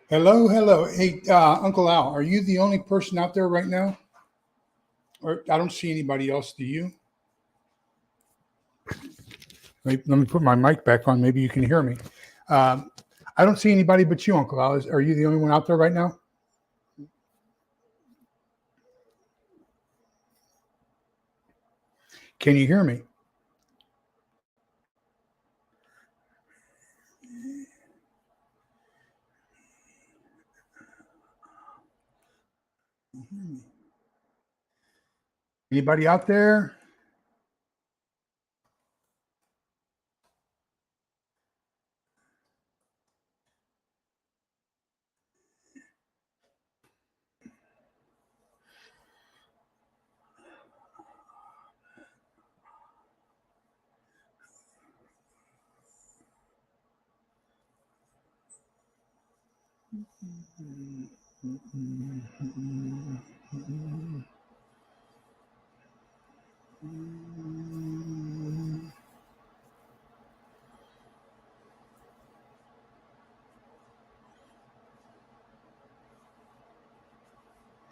Hello, hello. Hey, Uncle Al, are you the only person out there right now? Or I don't see anybody else. Do you? Wait, let me put my mic back on. Maybe you can hear me. Um, I don't see anybody but you, Uncle Al. Are you the only one out there right now? Can you hear me? Anybody out there?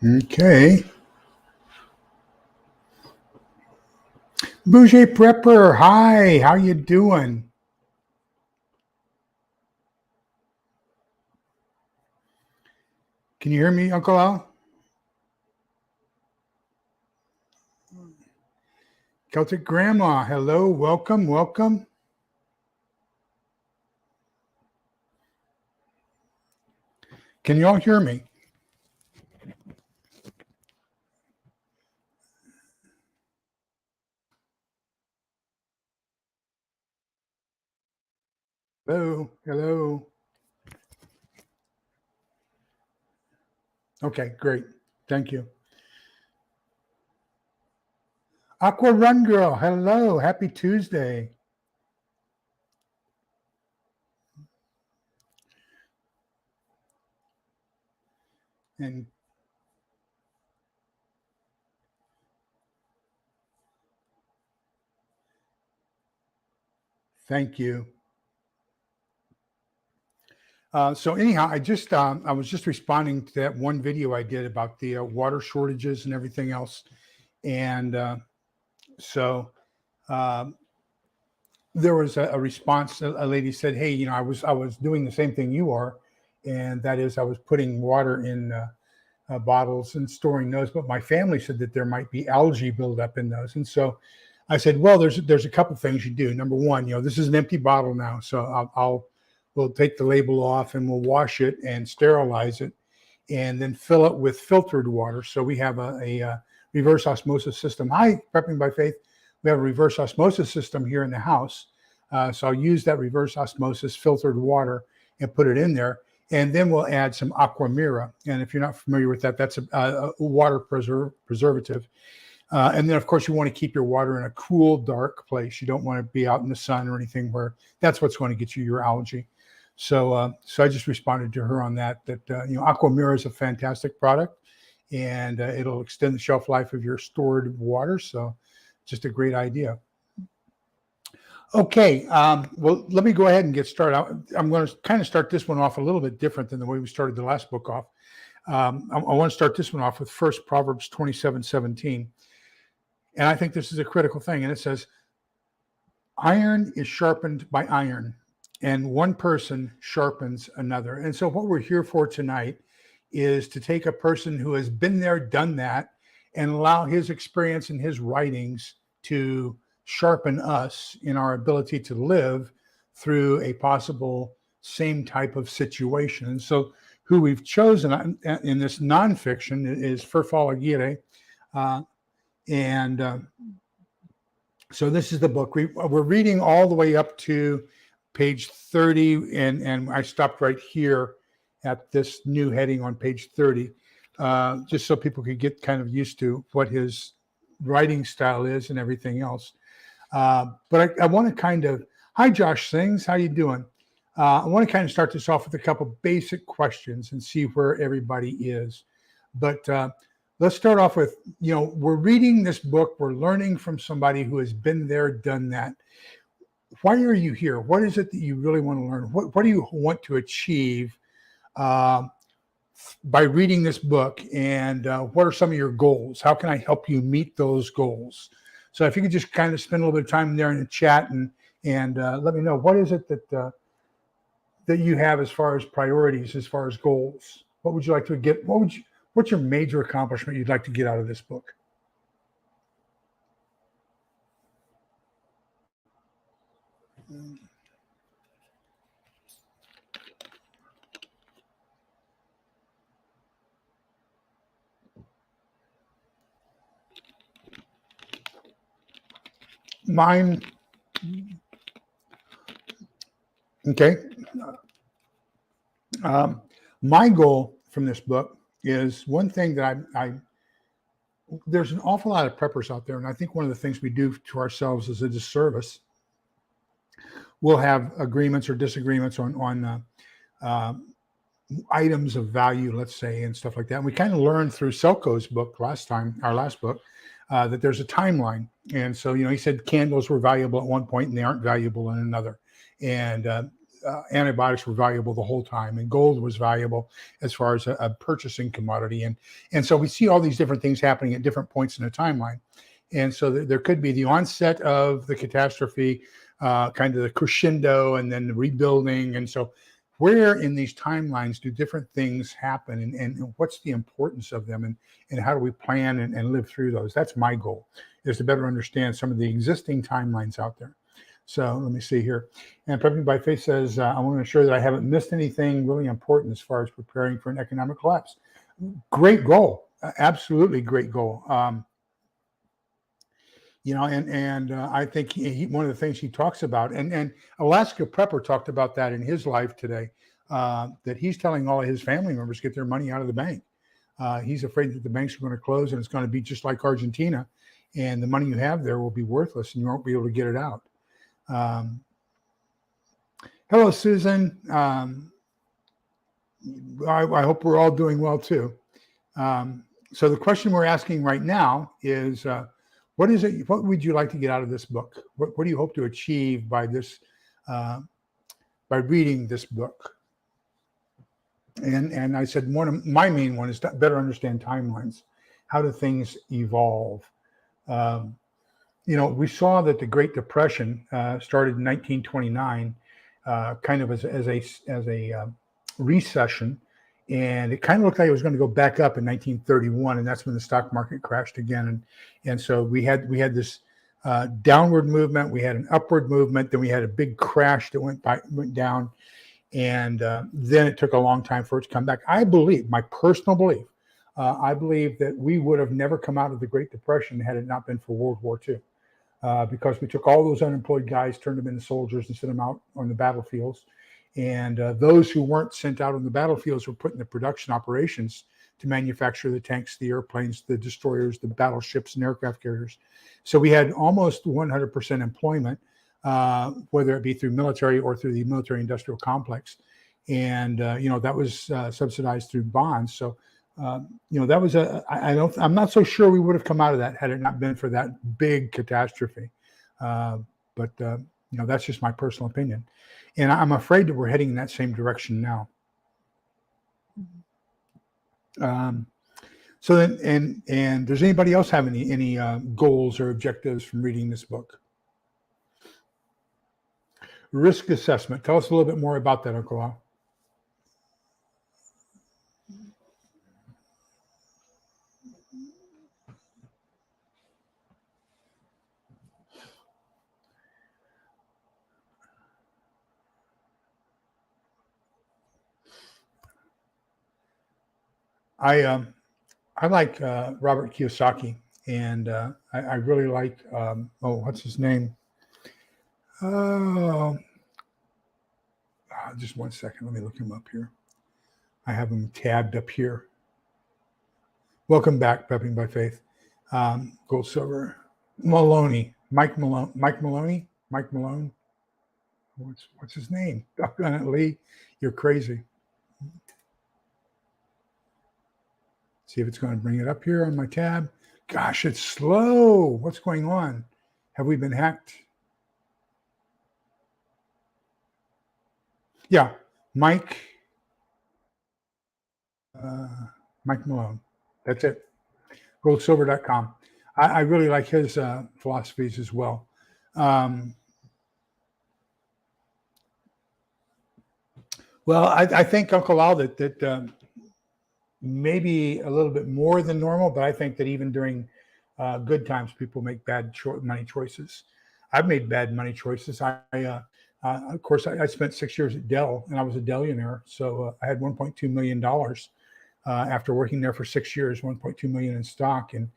Okay. Bouger Prepper, hi. How you doing? Can you hear me, Uncle Al? Celtic Grandma, hello. Welcome, welcome. Can you all hear me? Hello, hello. Okay, great. Thank you. Aqua Run Girl, hello. Happy Tuesday. And thank you. So anyhow, I was just responding to that one video I did about the water shortages and everything else, and so um, there was a response. A lady said, "Hey, I was doing the same thing you are, and that is I was putting water in bottles and storing those, but my family said that there might be algae buildup in those, and so I said, well, there's a couple things you do. Number one, this is an empty bottle now, so we'll take the label off and we'll wash it and sterilize it, and then fill it with filtered water. So we have a reverse osmosis system. Hi, Prepping by Faith. We have a reverse osmosis system here in the house. So I'll use that reverse osmosis filtered water and put it in there. And then we'll add some aqua mira. And if you're not familiar with that, that's a water preservative. And then, of course, you want to keep your water in a cool, dark place. You don't want to be out in the sun or anything where that's what's going to get you your algae. So I just responded to her on that Aqua Mira is a fantastic product, and it'll extend the shelf life of your stored water. So just a great idea. Okay, well, let me go ahead and get started. I'm going to kind of start this one off a little bit different than the way we started the last book off. I want to start this one off with first Proverbs 27:17. And I think this is a critical thing. And it says, iron is sharpened by iron, and one person sharpens another. And so what we're here for tonight is to take a person who has been there, done that, and allow his experience and his writings to sharpen us in our ability to live through a possible same type of situation. And so who we've chosen in this nonfiction is Ferfal Aguirre. And so this is the book. We're reading all the way up to page 30, and I stopped right here at this new heading on page 30, just so people could get kind of used to what his writing style is and everything else. But I want to kind of, hi, Josh Sings, how you doing? I want to kind of start this off with a couple basic questions and see where everybody is. But let's start off with, we're reading this book. We're learning from somebody who has been there, done that. Why are you here? What is it that you really want to learn? What do you want to achieve uh, by reading this book, and what are some of your goals? How can I help you meet those goals? So if you could just kind of spend a little bit of time there in the chat and let me know, what is it that you have as far as priorities, as far as goals? What would you like to get? What's your major accomplishment you'd like to get out of this book? Mine, okay. My goal from this book is one thing that I there's an awful lot of preppers out there, and I think one of the things we do to ourselves is a disservice. We'll have agreements or disagreements on items of value, let's say, and stuff like that. And we kind of learned through Selko's book our last book, that there's a timeline. And so, he said candles were valuable at one point and they aren't valuable in another. And antibiotics were valuable the whole time, and gold was valuable as far as a purchasing commodity. And so we see all these different things happening at different points in the timeline. And so there could be the onset of the catastrophe, kind of the crescendo, and then the rebuilding. And so where in these timelines do different things happen, and what's the importance of them, and how do we plan and live through those? That's my goal, is to better understand some of the existing timelines out there. So let me see here. And Prepping by Faith says, I want to ensure that I haven't missed anything really important as far as preparing for an economic collapse. Great goal. Absolutely great goal. I think one of the things he talks about, and Alaska Prepper talked about that in his life today, that he's telling all of his family members to get their money out of the bank. He's afraid that the banks are going to close and it's going to be just like Argentina, and the money you have there will be worthless and you won't be able to get it out. Hello, Susan. I hope we're all doing well too. So the question we're asking right now is, what is it? What would you like to get out of this book? What do you hope to achieve by this, by reading this book? And I said one of my main one is to better understand timelines. How do things evolve? We saw that the Great Depression started in 1929, kind of as a recession, and it kind of looked like it was going to go back up in 1931, and that's when the stock market crashed again. And so we had this downward movement, we had an upward movement, then we had a big crash that went down, and then it took a long time for it to come back. I believe, my personal belief, I believe that we would have never come out of the Great Depression had it not been for World War II. Because we took all those unemployed guys, turned them into soldiers, and sent them out on the battlefields. And those who weren't sent out on the battlefields were put in the production operations to manufacture the tanks, the airplanes, the destroyers, the battleships, and aircraft carriers. So we had almost 100% employment, whether it be through military or through the military-industrial complex. And that was subsidized through bonds. So that was I'm not so sure we would have come out of that had it not been for that big catastrophe. But that's just my personal opinion. And I'm afraid that we're heading in that same direction now. So then, and does anybody else have any goals or objectives from reading this book? Risk assessment. Tell us a little bit more about that, Uncle Al. I like Robert Kiyosaki, and I really like what's his name? Just one second. Let me look him up here. I have him tabbed up here. Welcome back, Prepping by Faith. Gold, silver, Maloney, Mike Maloney. What's his name? Doggone it, Lee. You're crazy. See if it's going to bring it up here on my tab. Gosh, it's slow. What's going on? Have we been hacked? Yeah, Mike Mike Malone. That's it. Goldsilver.com. I really like his philosophies as well. Well, I think, Uncle Al, that maybe a little bit more than normal, but I think that even during good times, people make bad money choices. I've made bad money choices. Of course, I spent 6 years at Dell, and I was a Dellionaire. So I had $1.2 million after working there for 6 years, 1.2 million in stock, and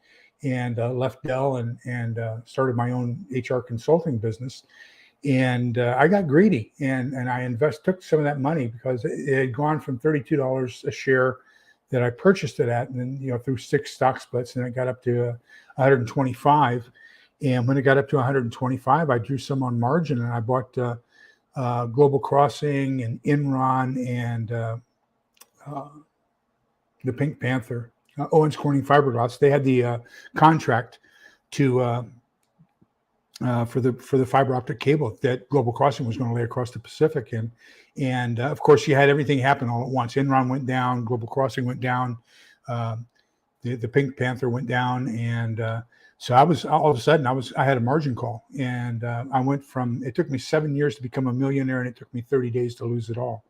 left Dell and started my own HR consulting business. And I got greedy, and I took some of that money because it had gone from $32 a share that I purchased it at, and then through 6 stock splits, and it got up to 125. And when it got up to 125, I drew some on margin, and I bought Global Crossing and Enron and the Pink Panther, Owens Corning Fiberglass. They had the contract to for the fiber optic cable that Global Crossing was going to lay across the Pacific, and of course, you had everything happen all at once. Enron went down, Global Crossing went down, the Pink Panther went down, and so I was all of a sudden I had a margin call, and I went from, it took me 7 years to become a millionaire, and it took me 30 days to lose it all,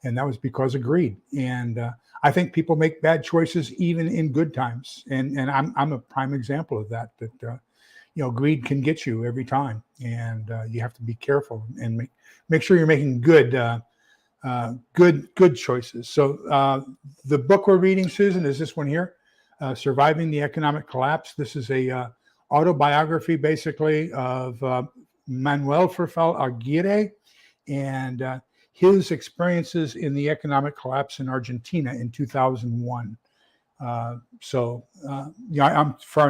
and that was because of greed. And I think people make bad choices even in good times, and I'm a prime example of that. Greed can get you every time, and you have to be careful and make sure you're making good choices. So the book we're reading, Susan, is this one here, Surviving the Economic Collapse. This is a autobiography, basically, of Manuel Ferfal Aguirre and his experiences in the economic collapse in Argentina in 2001. For our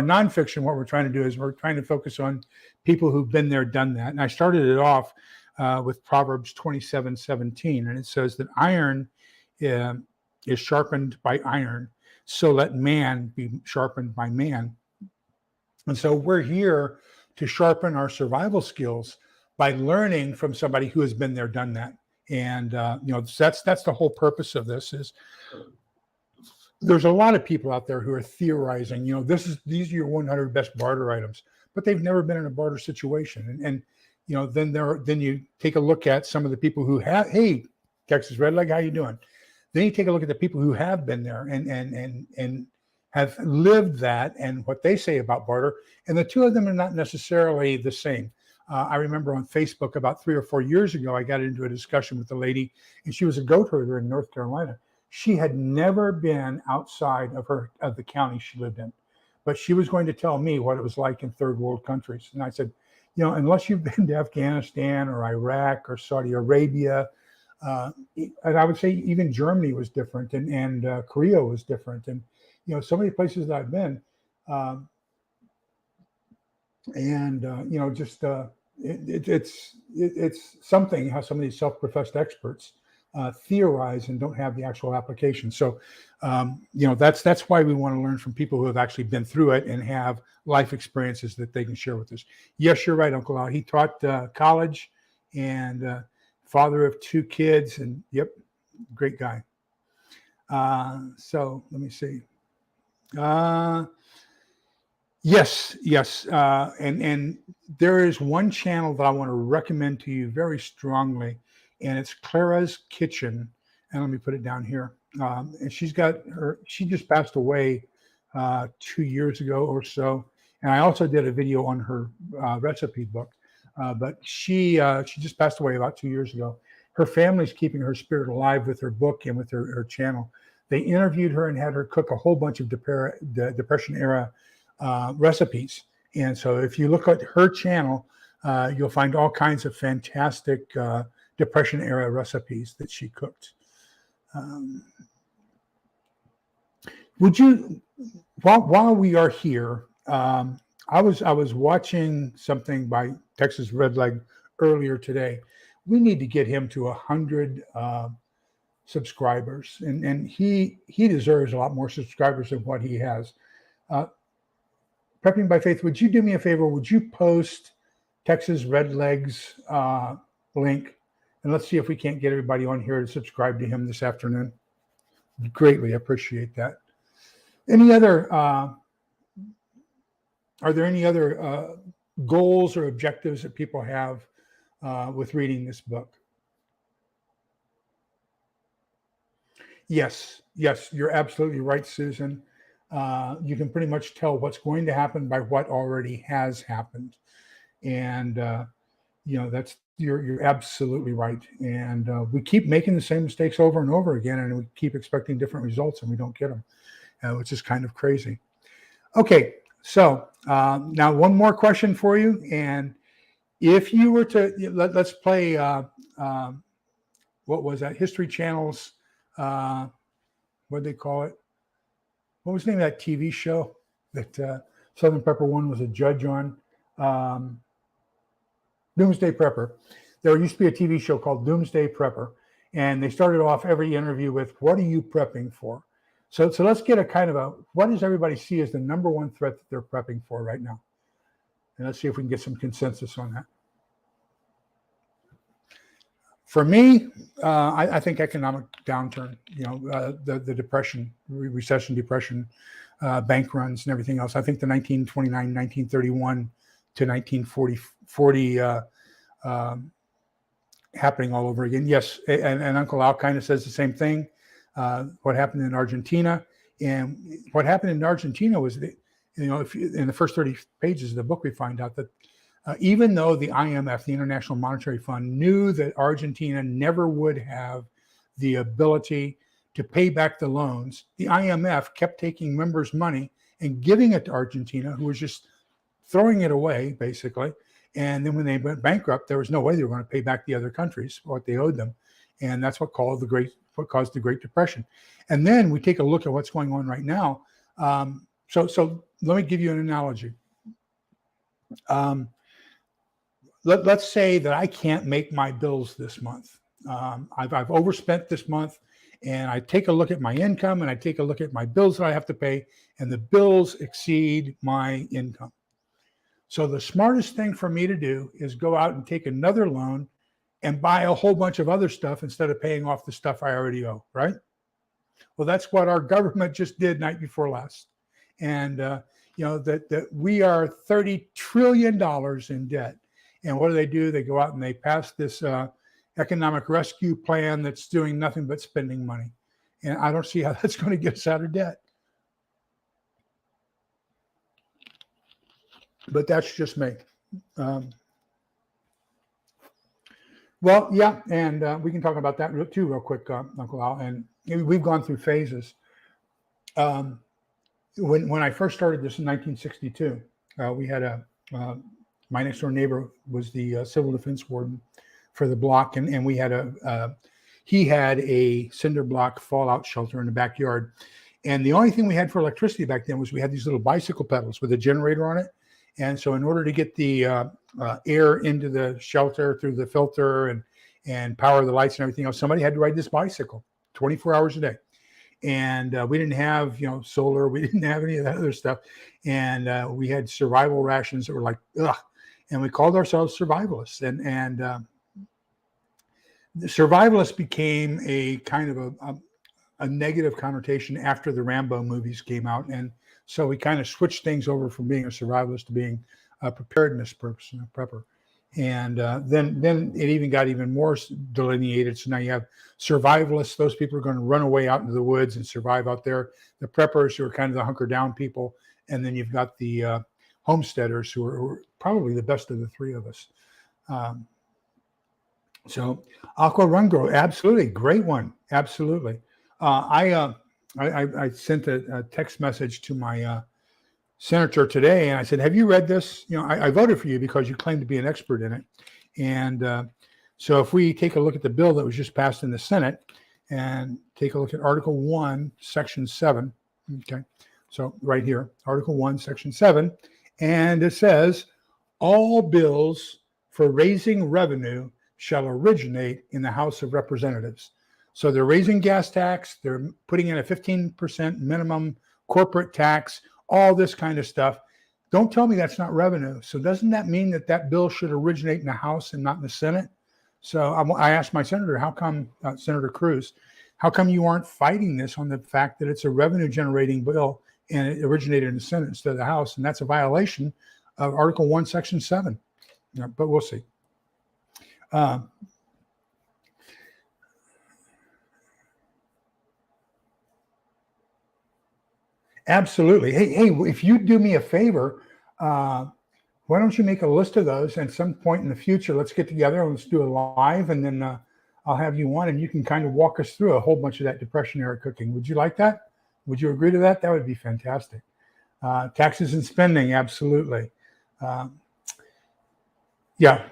nonfiction, what we're trying to do is we're trying to focus on people who've been there, done that. And I started it off with Proverbs 27:17, and it says that iron is sharpened by iron, so let man be sharpened by man. And so we're here to sharpen our survival skills by learning from somebody who has been there, done that. And that's the whole purpose of this. Is there's a lot of people out there who are theorizing, these are your 100 best barter items, but they've never been in a barter situation. And then you take a look at some of the people who have, hey, Texas Redleg, how you doing? Then you take a look at the people who have been there and have lived that and what they say about barter. And the two of them are not necessarily the same. I remember on Facebook about 3 or 4 years ago, I got into a discussion with a lady, and she was a goat herder in North Carolina. She had never been outside of the county she lived in, but she was going to tell me what it was like in third world countries. And I said, unless you've been to Afghanistan or Iraq or Saudi Arabia, and I would say even Germany was different, and Korea was different, and so many places that I've been, it's something how some of these self-professed experts theorize and don't have the actual application. So, that's why we want to learn from people who have actually been through it and have life experiences that they can share with us. Yes, you're right, Uncle Al. He taught college and father of 2 kids, and yep, great guy. So let me see. Yes. And there is one channel that I want to recommend to you very strongly, and it's Clara's Kitchen. And let me put it down here. And she just passed away 2 years ago or so. And I also did a video on her recipe book. But she just passed away about 2 years ago. Her family's keeping her spirit alive with her book and with her channel. They interviewed her and had her cook a whole bunch of Depression era recipes. And so if you look at her channel, you'll find all kinds of fantastic Depression era recipes that she cooked. Would you, while we are here, I was watching something by Texas Redleg earlier today. We need to get him to 100 subscribers, and he deserves a lot more subscribers than what he has. Prepping by Faith, would you do me a favor? Would you post Texas Redleg's link, and let's see if we can't get everybody on here to subscribe to him this afternoon. greatly appreciate that. Any other, are there any other goals or objectives that people have with reading this book? Yes, you're absolutely right, Susan. You can pretty much tell what's going to happen by what already has happened, and that's you're absolutely right. And we keep making the same mistakes over and over again, and we keep expecting different results, and we don't get them, which is kind of crazy. Okay, so now one more question for you, and if you were to let's play what was that History Channel's what they call it? What was the name of that TV show that Southern Pepper One was a judge on? Doomsday Prepper. There used to be a TV show called Doomsday Prepper, and they started off every interview with, "What are you prepping for?" So let's get a kind of a, what does everybody see as the number one threat that they're prepping for right now? And let's see if we can get some consensus on that. For me, I think economic downturn, the depression, recession, depression, bank runs and everything else. I think the 1929, 1931 to 1940 happening all over again. Yes, and Uncle Al kind of says the same thing. What happened in Argentina, and what happened in Argentina was that, if in the first 30 pages of the book, we find out that even though the IMF, the International Monetary Fund, knew that Argentina never would have the ability to pay back the loans, the IMF kept taking members' money and giving it to Argentina, who was just throwing it away, basically. And then when they went bankrupt, there was no way they were going to pay back the other countries what they owed them. And that's what caused the Great Depression. And then we take a look at what's going on right now. So let me give you an analogy. Let's say that I can't make my bills this month. I've overspent this month, and I take a look at my income and I take a look at my bills that I have to pay, and the bills exceed my income. So the smartest thing for me to do is go out and take another loan and buy a whole bunch of other stuff instead of paying off the stuff I already owe, right? Well, that's what our government just did night before last. And, that we are $30 trillion in debt. And what do? They go out and they pass this economic rescue plan that's doing nothing but spending money. And I don't see how that's going to get us out of debt. But that's just me. Well, yeah, and we can talk about that too real quick, Uncle Al. And we've gone through phases. When I first started this in 1962, we had my next door neighbor was the civil defense warden for the block, and we had he had a cinder block fallout shelter in the backyard. And the only thing we had for electricity back then was we had these little bicycle pedals with a generator on it. And so in order to get the air into the shelter through the filter and power the lights and everything else, somebody had to ride this bicycle 24 hours a day. And we didn't have, solar. We didn't have any of that other stuff. And we had survival rations that were like, ugh. And we called ourselves survivalists. And the survivalists became a kind of a negative connotation after the Rambo movies came out. And so we kind of switched things over from being a survivalist to being a preparedness person, a prepper. And then it even got even more delineated. So now you have survivalists. Those people are going to run away out into the woods and survive out there. The preppers, who are kind of the hunker down people. And then you've got the homesteaders, who are probably the best of the three of us. So Aqua Run Grow, absolutely. Great one. Absolutely. I sent a text message to my senator today, and I said, have you read this? I voted for you because you claim to be an expert in it. And so if we take a look at the bill that was just passed in the Senate and take a look at Article 1, Section 7, okay, so right here, Article 1, Section 7, and it says, all bills for raising revenue shall originate in the House of Representatives. So they're raising gas tax, they're putting in a 15% minimum corporate tax, all this kind of stuff. Don't tell me that's not revenue. So doesn't that mean that bill should originate in the House and not in the Senate? So I asked my senator, how come, Senator Cruz, how come you aren't fighting this on the fact that it's a revenue generating bill and it originated in the Senate instead of the House? And that's a violation of Article 1, Section 7. But we'll see. Absolutely. Hey, if you do me a favor, why don't you make a list of those? And at some point in the future, let's get together and let's do a live, and then I'll have you on, and you can kind of walk us through a whole bunch of that Depression era cooking. Would you like that? Would you agree to that? That would be fantastic. Taxes and spending, absolutely. Yeah,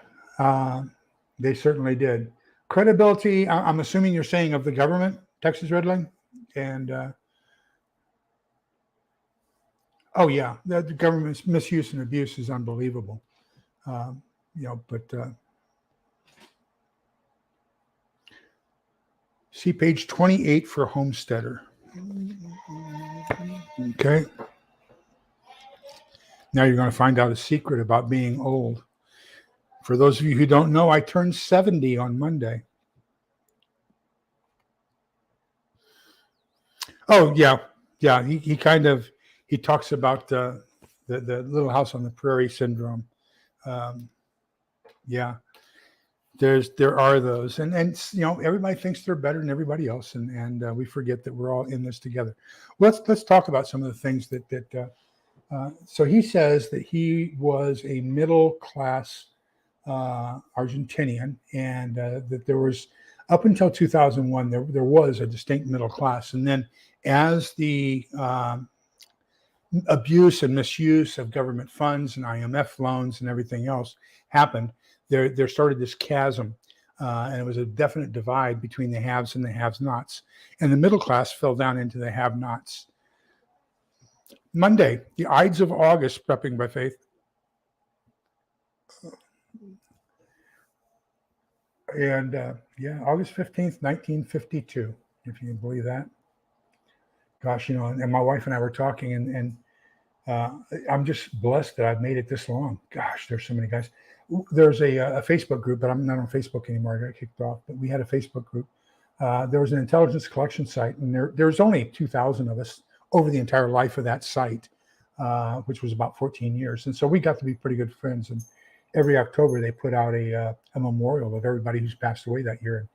they certainly did. Credibility, I'm assuming you're saying of the government, Texas Redling, and oh yeah, the government's misuse and abuse is unbelievable. But see page 28 for Homesteader. Okay. Now you're going to find out a secret about being old. For those of you who don't know, I turned 70 on Monday. Oh yeah. He kind of, he talks about the Little House on the Prairie syndrome. Yeah, there are those, and everybody thinks they're better than everybody else, and we forget that we're all in this together. Let's talk about some of the things that so he says that he was a middle class Argentinian, and that there was, up until 2001, there was a distinct middle class, and then as the abuse and misuse of government funds and IMF loans and everything else happened, there started this chasm, and it was a definite divide between the haves and the have-nots, and the middle class fell down into the have-nots. Monday, the Ides of August, prepping by faith. And August 15th, 1952, if you can believe that. Gosh, and my wife and I were talking, and I'm just blessed that I've made it this long. Gosh, there's so many guys. There's a Facebook group, but I'm not on Facebook anymore. I got kicked off, but we had a Facebook group. There was an intelligence collection site, and there's only 2,000 of us over the entire life of that site, which was about 14 years. And so we got to be pretty good friends. And every October, they put out a memorial of everybody who's passed away that year.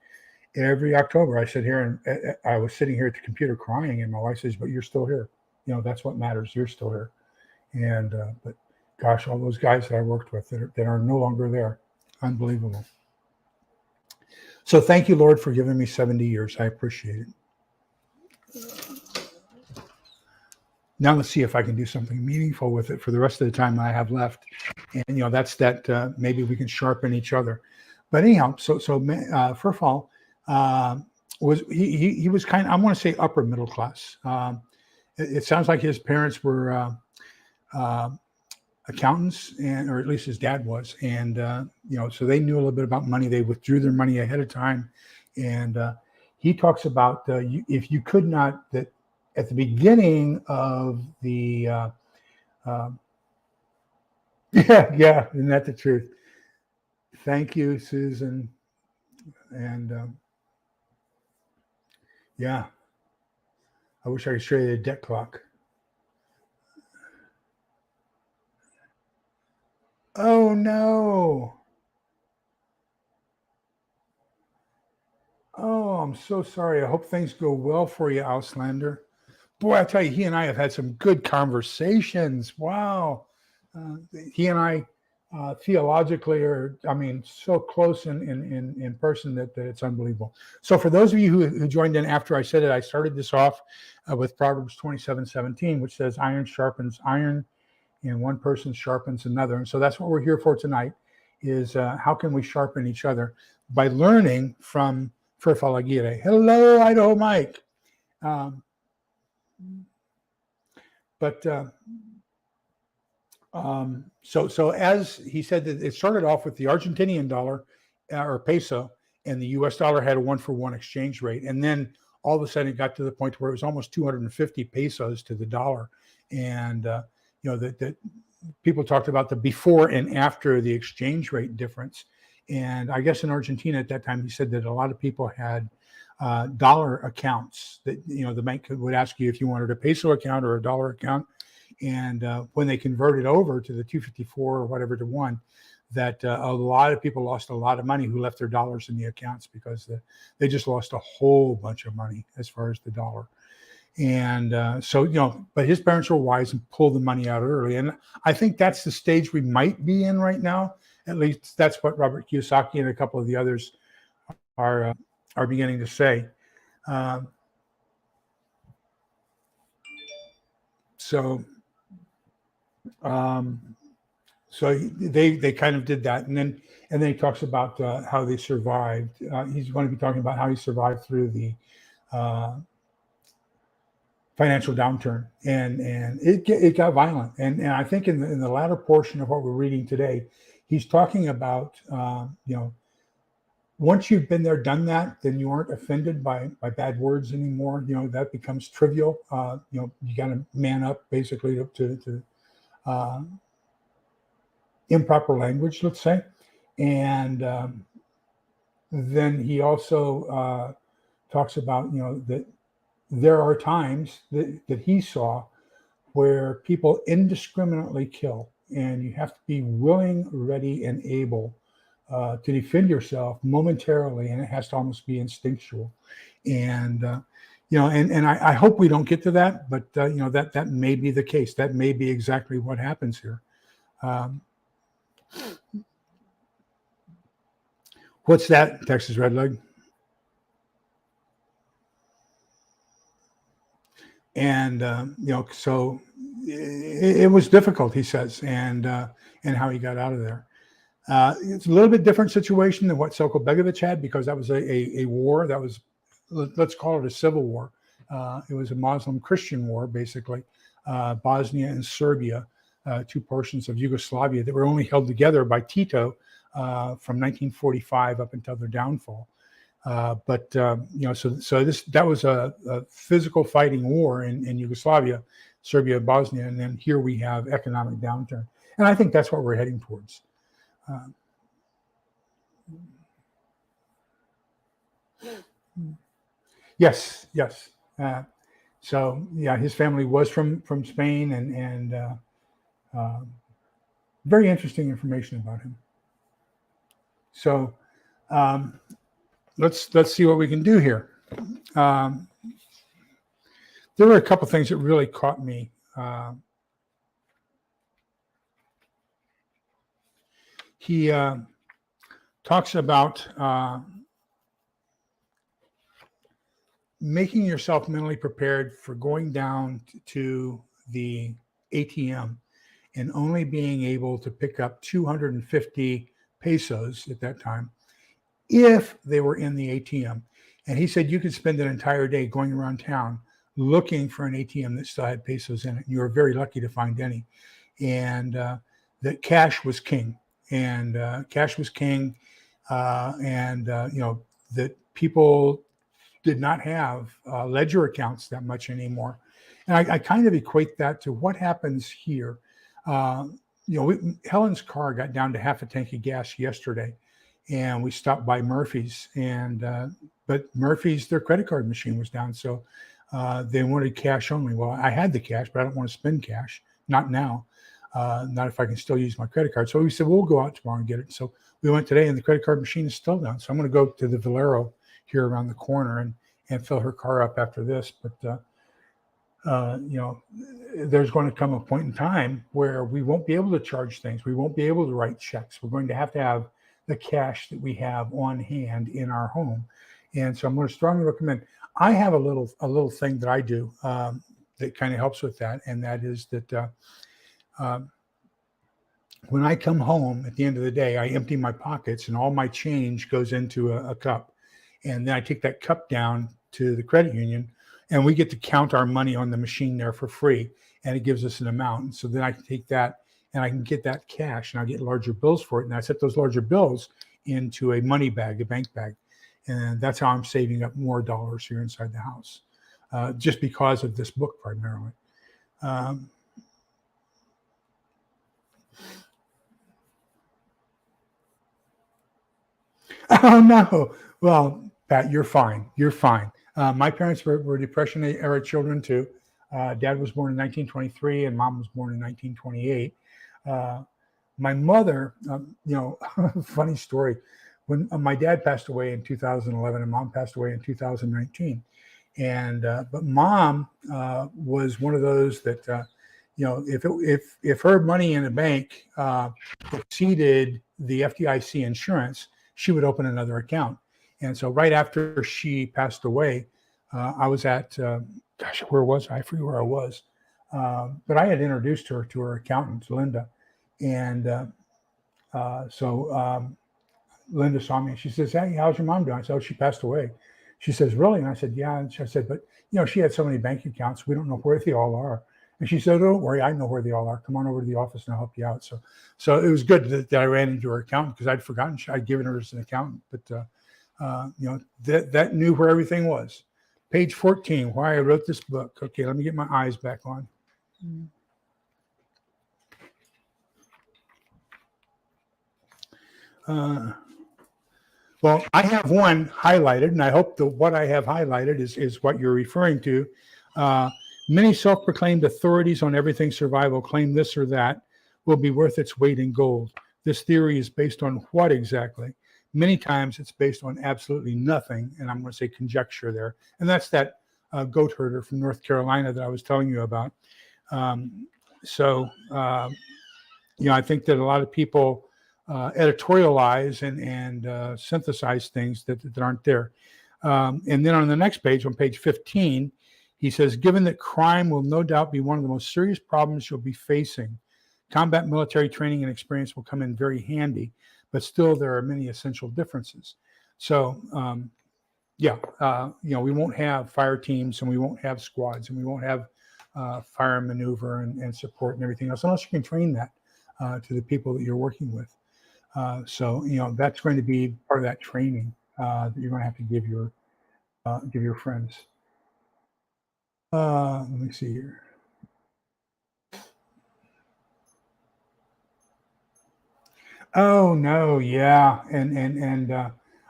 And every October, I sit here, and I was sitting here at the computer crying, and my wife says, "But you're still here. That's what matters. You're still here." And but gosh, all those guys that I worked with that are no longer there, unbelievable. So thank you, Lord, for giving me 70 years. I appreciate it. Now let's see if I can do something meaningful with it for the rest of the time I have left. And that's that. Maybe we can sharpen each other. But anyhow, so Ferfal was he was kind of, I want to say, upper middle class. It sounds like his parents were accountants, or at least his dad was, and so they knew a little bit about money. They withdrew their money ahead of time, and he talks about if you could not, that at the beginning of the yeah, isn't that the truth? Thank you, Susan. And yeah, I wish I could show you the debt clock. Oh no. Oh, I'm so sorry. I hope things go well for you, Auslander. Boy, I tell you, he and I have had some good conversations. Wow. He and I theologically are, so close in person that it's unbelievable. So for those of you who joined in after I said it, I started this off with Proverbs 27:17, which says, iron sharpens iron, and one person sharpens another. And so that's what we're here for tonight, is how can we sharpen each other by learning from Ferfal Aguirre. Hello, Idaho Mike. So as he said, that it started off with the Argentinian dollar or peso, and the US dollar had a 1-for-1 exchange rate. And then all of a sudden it got to the point where it was almost 250 pesos to the dollar. And, that people talked about the before and after the exchange rate difference. And I guess in Argentina at that time, he said that a lot of people had dollar accounts that, the bank would ask you if you wanted a peso account or a dollar account. And when they converted over to the 254 or whatever to one, that a lot of people lost a lot of money who left their dollars in the accounts because they just lost a whole bunch of money as far as the dollar. And so, but his parents were wise and pulled the money out early. And I think that's the stage we might be in right now. At least that's what Robert Kiyosaki and a couple of the others are beginning to say. So they kind of did that, and then he talks about how they survived. He's going to be talking about how he survived through the financial downturn, and it got violent. And I think in the latter portion of what we're reading today, he's talking about once you've been there, done that, then you aren't offended by bad words anymore. That becomes trivial. You got to man up basically to improper language, let's say. And then he also talks about that there are times that he saw where people indiscriminately kill, and you have to be willing, ready, and able to defend yourself momentarily, and it has to almost be instinctual. And and I hope we don't get to that, but that may be the case. That may be exactly what happens here. What's that, Texas Red Leg? And so it was difficult, he says, and how he got out of there. It's a little bit different situation than what Soko Begovic had, because that was a war that was, let's call it a civil war. It was a Muslim-Christian war, basically. Bosnia and Serbia, two portions of Yugoslavia that were only held together by Tito from 1945 up until their downfall. So that was a physical fighting war in Yugoslavia, Serbia, Bosnia, and then here we have economic downturn. And I think that's what we're heading towards. Yes. So yeah, his family was from Spain, and very interesting information about him. So let's see what we can do here. There were a couple things that really caught me. He talks about making yourself mentally prepared for going down to the ATM and only being able to pick up 250 pesos at that time if they were in the ATM. And he said you could spend an entire day going around town looking for an ATM that still had pesos in it. And you were very lucky to find any. And that cash was king. And that people did not have ledger accounts that much anymore. And I kind of equate that to what happens here. Helen's car got down to half a tank of gas yesterday, and we stopped by Murphy's, but Murphy's, their credit card machine was down, so they wanted cash only. Well, I had the cash, but I don't want to spend cash, not now, not if I can still use my credit card. So we said, we'll go out tomorrow and get it. So we went today, and the credit card machine is still down. So I'm going to go to the Valero here around the corner and fill her car up after this. But there's going to come a point in time where we won't be able to charge things. We won't be able to write checks. We're going to have the cash that we have on hand in our home. And so I'm going to strongly recommend. I have a little thing that I do that kind of helps with that, and that is that when I come home at the end of the day, I empty my pockets, and all my change goes into a cup, and then I take that cup down to the credit union, and we get to count our money on the machine there for free, and it gives us an amount. And so then I can take that and I can get that cash, and I get larger bills for it, and I set those larger bills into a money bag, a bank bag. And that's how I'm saving up more dollars here inside the house, just because of this book primarily. Oh, no. Well, Pat, you're fine. You're fine. My parents were Depression era children too. Dad was born in 1923 and mom was born in 1928. My mother, funny story. When my dad passed away in 2011 and mom passed away in 2019, and but mom was one of those that if her money in the bank exceeded the FDIC insurance, she would open another account. And so right after she passed away, I was at where was I? I forget where I was, but I had introduced her to her accountant, Linda, and so Linda saw me and she says, "Hey, how's your mom doing?" I said, "Oh, she passed away." She says, "Really?" And I said, "Yeah." And I said, "But she had so many bank accounts, we don't know where they all are." And she said, "Don't worry, I know where they all are. Come on over to the office and I'll help you out." So it was good that I ran into her accountant because I'd forgotten I'd given her as an accountant, but that knew where everything was. Page 14, why I wrote this book. Okay, let me get my eyes back on. Well, I have one highlighted, and I hope that what I have highlighted is what you're referring to. Many self-proclaimed authorities on everything survival claim this or that will be worth its weight in gold. This theory is based on what exactly? Many times it's based on absolutely nothing, and I'm going to say conjecture there. And that's that goat herder from North Carolina that I was telling you about. I think that a lot of people editorialize and synthesize things that aren't there. And then on the next page, on page 15, he says, given that crime will no doubt be one of the most serious problems you'll be facing, combat military training and experience will come in very handy, but still there are many essential differences. So, we won't have fire teams and we won't have squads and we won't have fire and maneuver and support and everything else, unless you can train that to the people that you're working with. That's going to be part of that training that you're going to have to give your friends. Let me see here. Oh no, yeah, and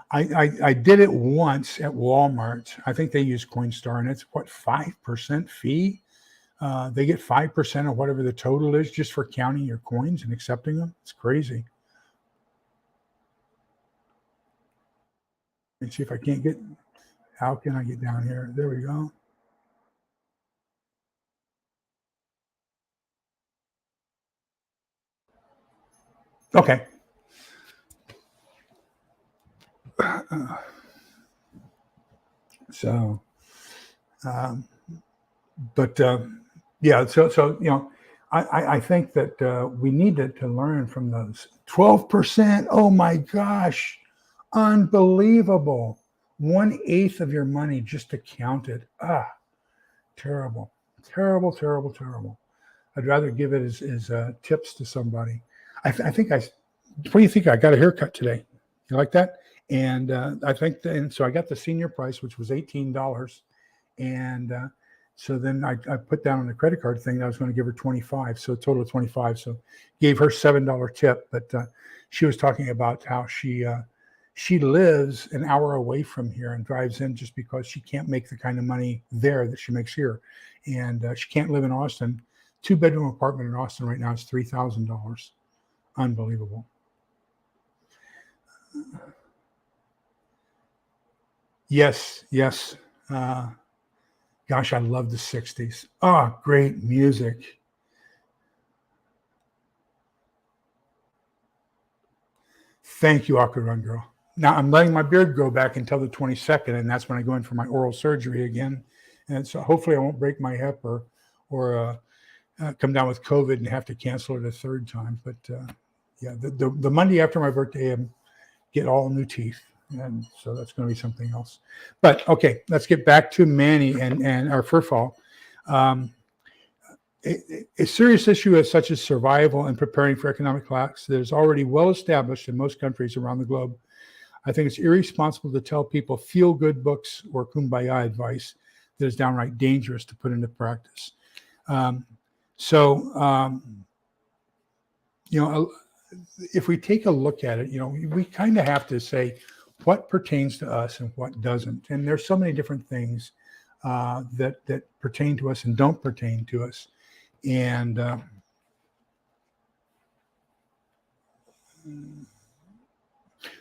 I did it once at Walmart. I think they use Coinstar, and it's what 5% fee. They get 5% of whatever the total is just for counting your coins and accepting them. It's crazy. Let's see if I can't get. How can I get down here? There we go. Okay. So, I think that we need to learn from those 12%. Oh my gosh, unbelievable! 1/8 of your money just to count it. Terrible, terrible, terrible, terrible. I'd rather give it as tips to somebody. I think what do you think? I got a haircut today. You like that? And I think, and so I got the senior price, which was $18. And so then I put down on the credit card thing that I was going to give her 25, so a total of 25. So gave her $7 tip. But she was talking about how she lives an hour away from here and drives in just because she can't make the kind of money there that she makes here, and she can't live in Austin. 2-bedroom apartment in Austin right now is $3,000. Unbelievable. Yes. Gosh, I love the 60s. Oh, great music. Thank you, Aqua Run Girl. Now I'm letting my beard grow back until the 22nd, and that's when I go in for my oral surgery again. And so hopefully I won't break my hip or come down with COVID and have to cancel it a third time. But the Monday after my birthday, I get all new teeth. And so that's going to be something else. But okay, let's get back to Manny and our Ferfal. A serious issue such as survival and preparing for economic collapse that is already well established in most countries around the globe. I think it's irresponsible to tell people feel-good books or kumbaya advice that is downright dangerous to put into practice. If we take a look at it, we kind of have to say, what pertains to us and what doesn't. And there's so many different things that pertain to us and don't pertain to us. And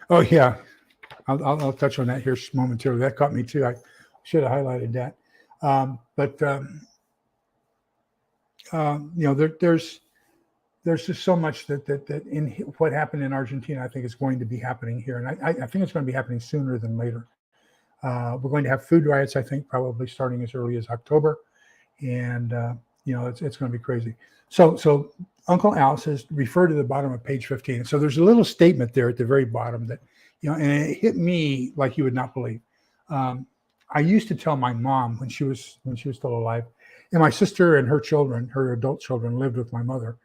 oh yeah, I'll touch on that here momentarily. That caught me too. I should have highlighted that. There's just so much that in what happened in Argentina, I think is going to be happening here, and I think it's going to be happening sooner than later. We're going to have food riots, I think, probably starting as early as October, and it's going to be crazy. So Uncle Al says, refer to the bottom of page 15. So there's a little statement there at the very bottom that, and it hit me like you would not believe. I used to tell my mom when she was still alive, and my sister and her children, her adult children, lived with my mother.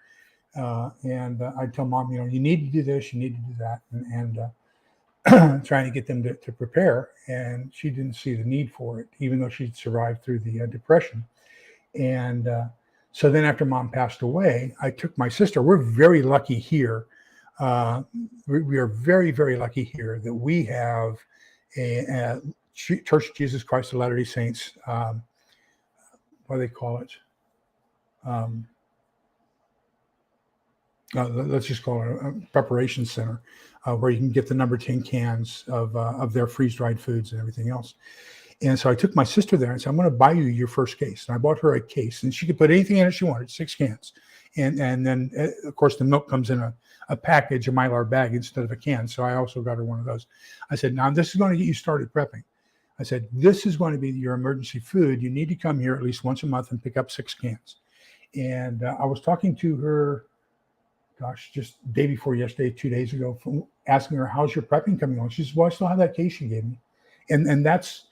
And I'd tell mom, you need to do this, you need to do that, and trying to get them to prepare. And she didn't see the need for it, even though she'd survived through the Depression. And so then after mom passed away, I took my sister. We're very lucky here. We are very, very lucky here that we have a Church of Jesus Christ of Latter-day Saints, what do they call it? Let's just call it a preparation center, where you can get the number 10 cans of their freeze-dried foods and everything else. And so I took my sister there and said, I'm going to buy you your first case. And I bought her a case, and she could put anything in it she wanted, 6 cans. And then, of course, the milk comes in a package, a Mylar bag instead of a can. So I also got her one of those. I said, now this is going to get you started prepping. I said, this is going to be your emergency food. You need to come here at least once a month and pick up 6 cans. And I was talking to her, just day before yesterday, 2 days ago, asking her, how's your prepping coming on? She says, well, I still have that case you gave me. And that's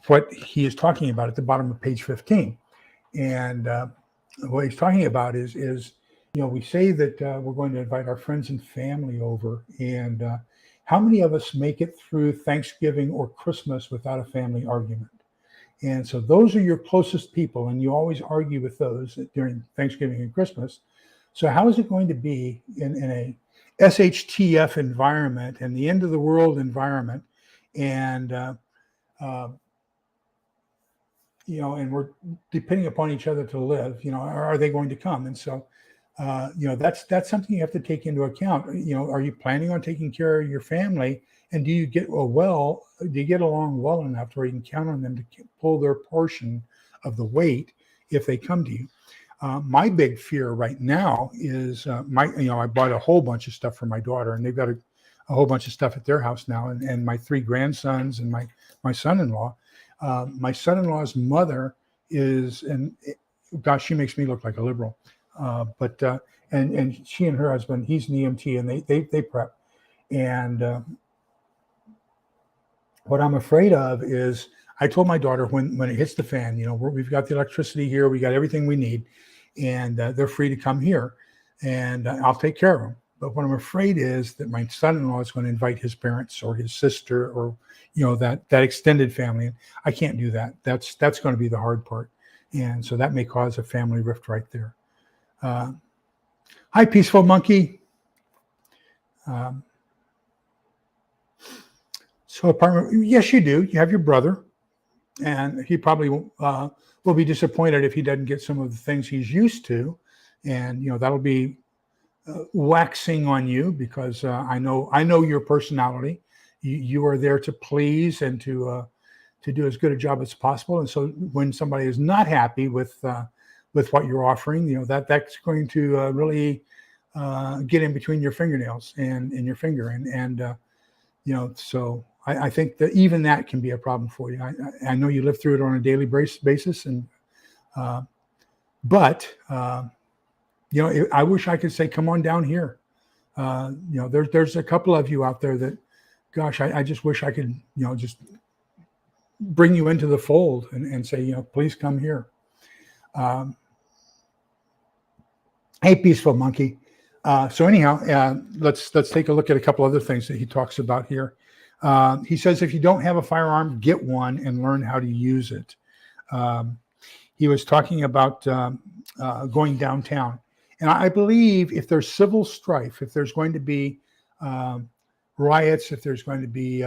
what he is talking about at the bottom of page 15. And what he's talking about is we say that we're going to invite our friends and family over. And how many of us make it through Thanksgiving or Christmas without a family argument? And so those are your closest people, and you always argue with those during Thanksgiving and Christmas. So how is it going to be in a SHTF environment and the end of the world environment, and and we're depending upon each other to live? Are they going to come? And so that's something you have to take into account. Are you planning on taking care of your family, and do you get along well enough where you can count on them to pull their portion of the weight if they come to you? My big fear right now is I bought a whole bunch of stuff for my daughter, and they've got a whole bunch of stuff at their house now, and my 3 grandsons and my son-in-law. My son-in-law's mother is, and gosh, she makes me look like a liberal. But she and her husband, he's an EMT, and they prep. And what I'm afraid of is, I told my daughter when it hits the fan, we've got the electricity here, we got everything we need, and they're free to come here, and I'll take care of them. But what I'm afraid is that my son-in-law is going to invite his parents or his sister or that extended family. And I can't do that. That's going to be the hard part, and so that may cause a family rift right there. Hi, Peaceful Monkey. So apartment, yes, you do. You have your brother, and he probably will be disappointed if he doesn't get some of the things he's used to, and that'll be waxing on you, because I know your personality. You are there to please and to do as good a job as possible. And so when somebody is not happy with what you're offering, that's going to really get in between your fingernails and your finger, and so I think that even that can be a problem for you. I know you live through it on a daily basis, and but I wish I could say, come on down here. There's a couple of you out there that, gosh, I just wish I could just bring you into the fold and say, please come here. Hey, Peaceful Monkey. So anyhow, let's take a look at a couple other things that he talks about here. He says, if you don't have a firearm, get one and learn how to use it. He was talking about going downtown. And I believe if there's civil strife, if there's going to be riots, if there's going to be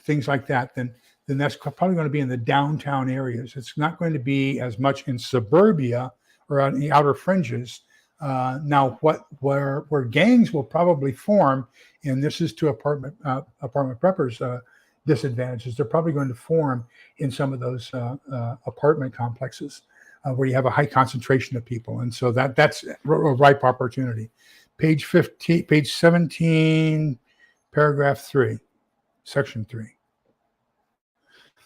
things like that, then that's probably going to be in the downtown areas. It's not going to be as much in suburbia or on the outer fringes. Now, where gangs will probably form, and this is to apartment preppers' disadvantages, they're probably going to form in some of those apartment complexes where you have a high concentration of people, and so that's a ripe opportunity. Page 15, page 17, paragraph 3, section 3.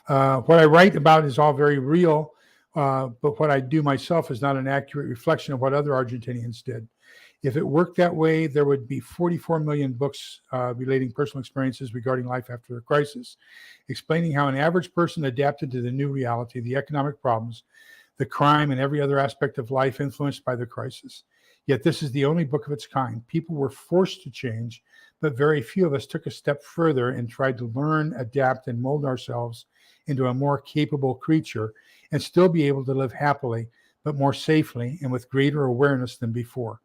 What I write about is all very real, but what I do myself is not an accurate reflection of what other Argentinians did. If it worked that way, there would be 44 million books relating personal experiences regarding life after a crisis, explaining how an average person adapted to the new reality, the economic problems, the crime, and every other aspect of life influenced by the crisis. Yet this is the only book of its kind. People were forced to change, but very few of us took a step further and tried to learn, adapt, and mold ourselves into a more capable creature and still be able to live happily, but more safely and with greater awareness than before.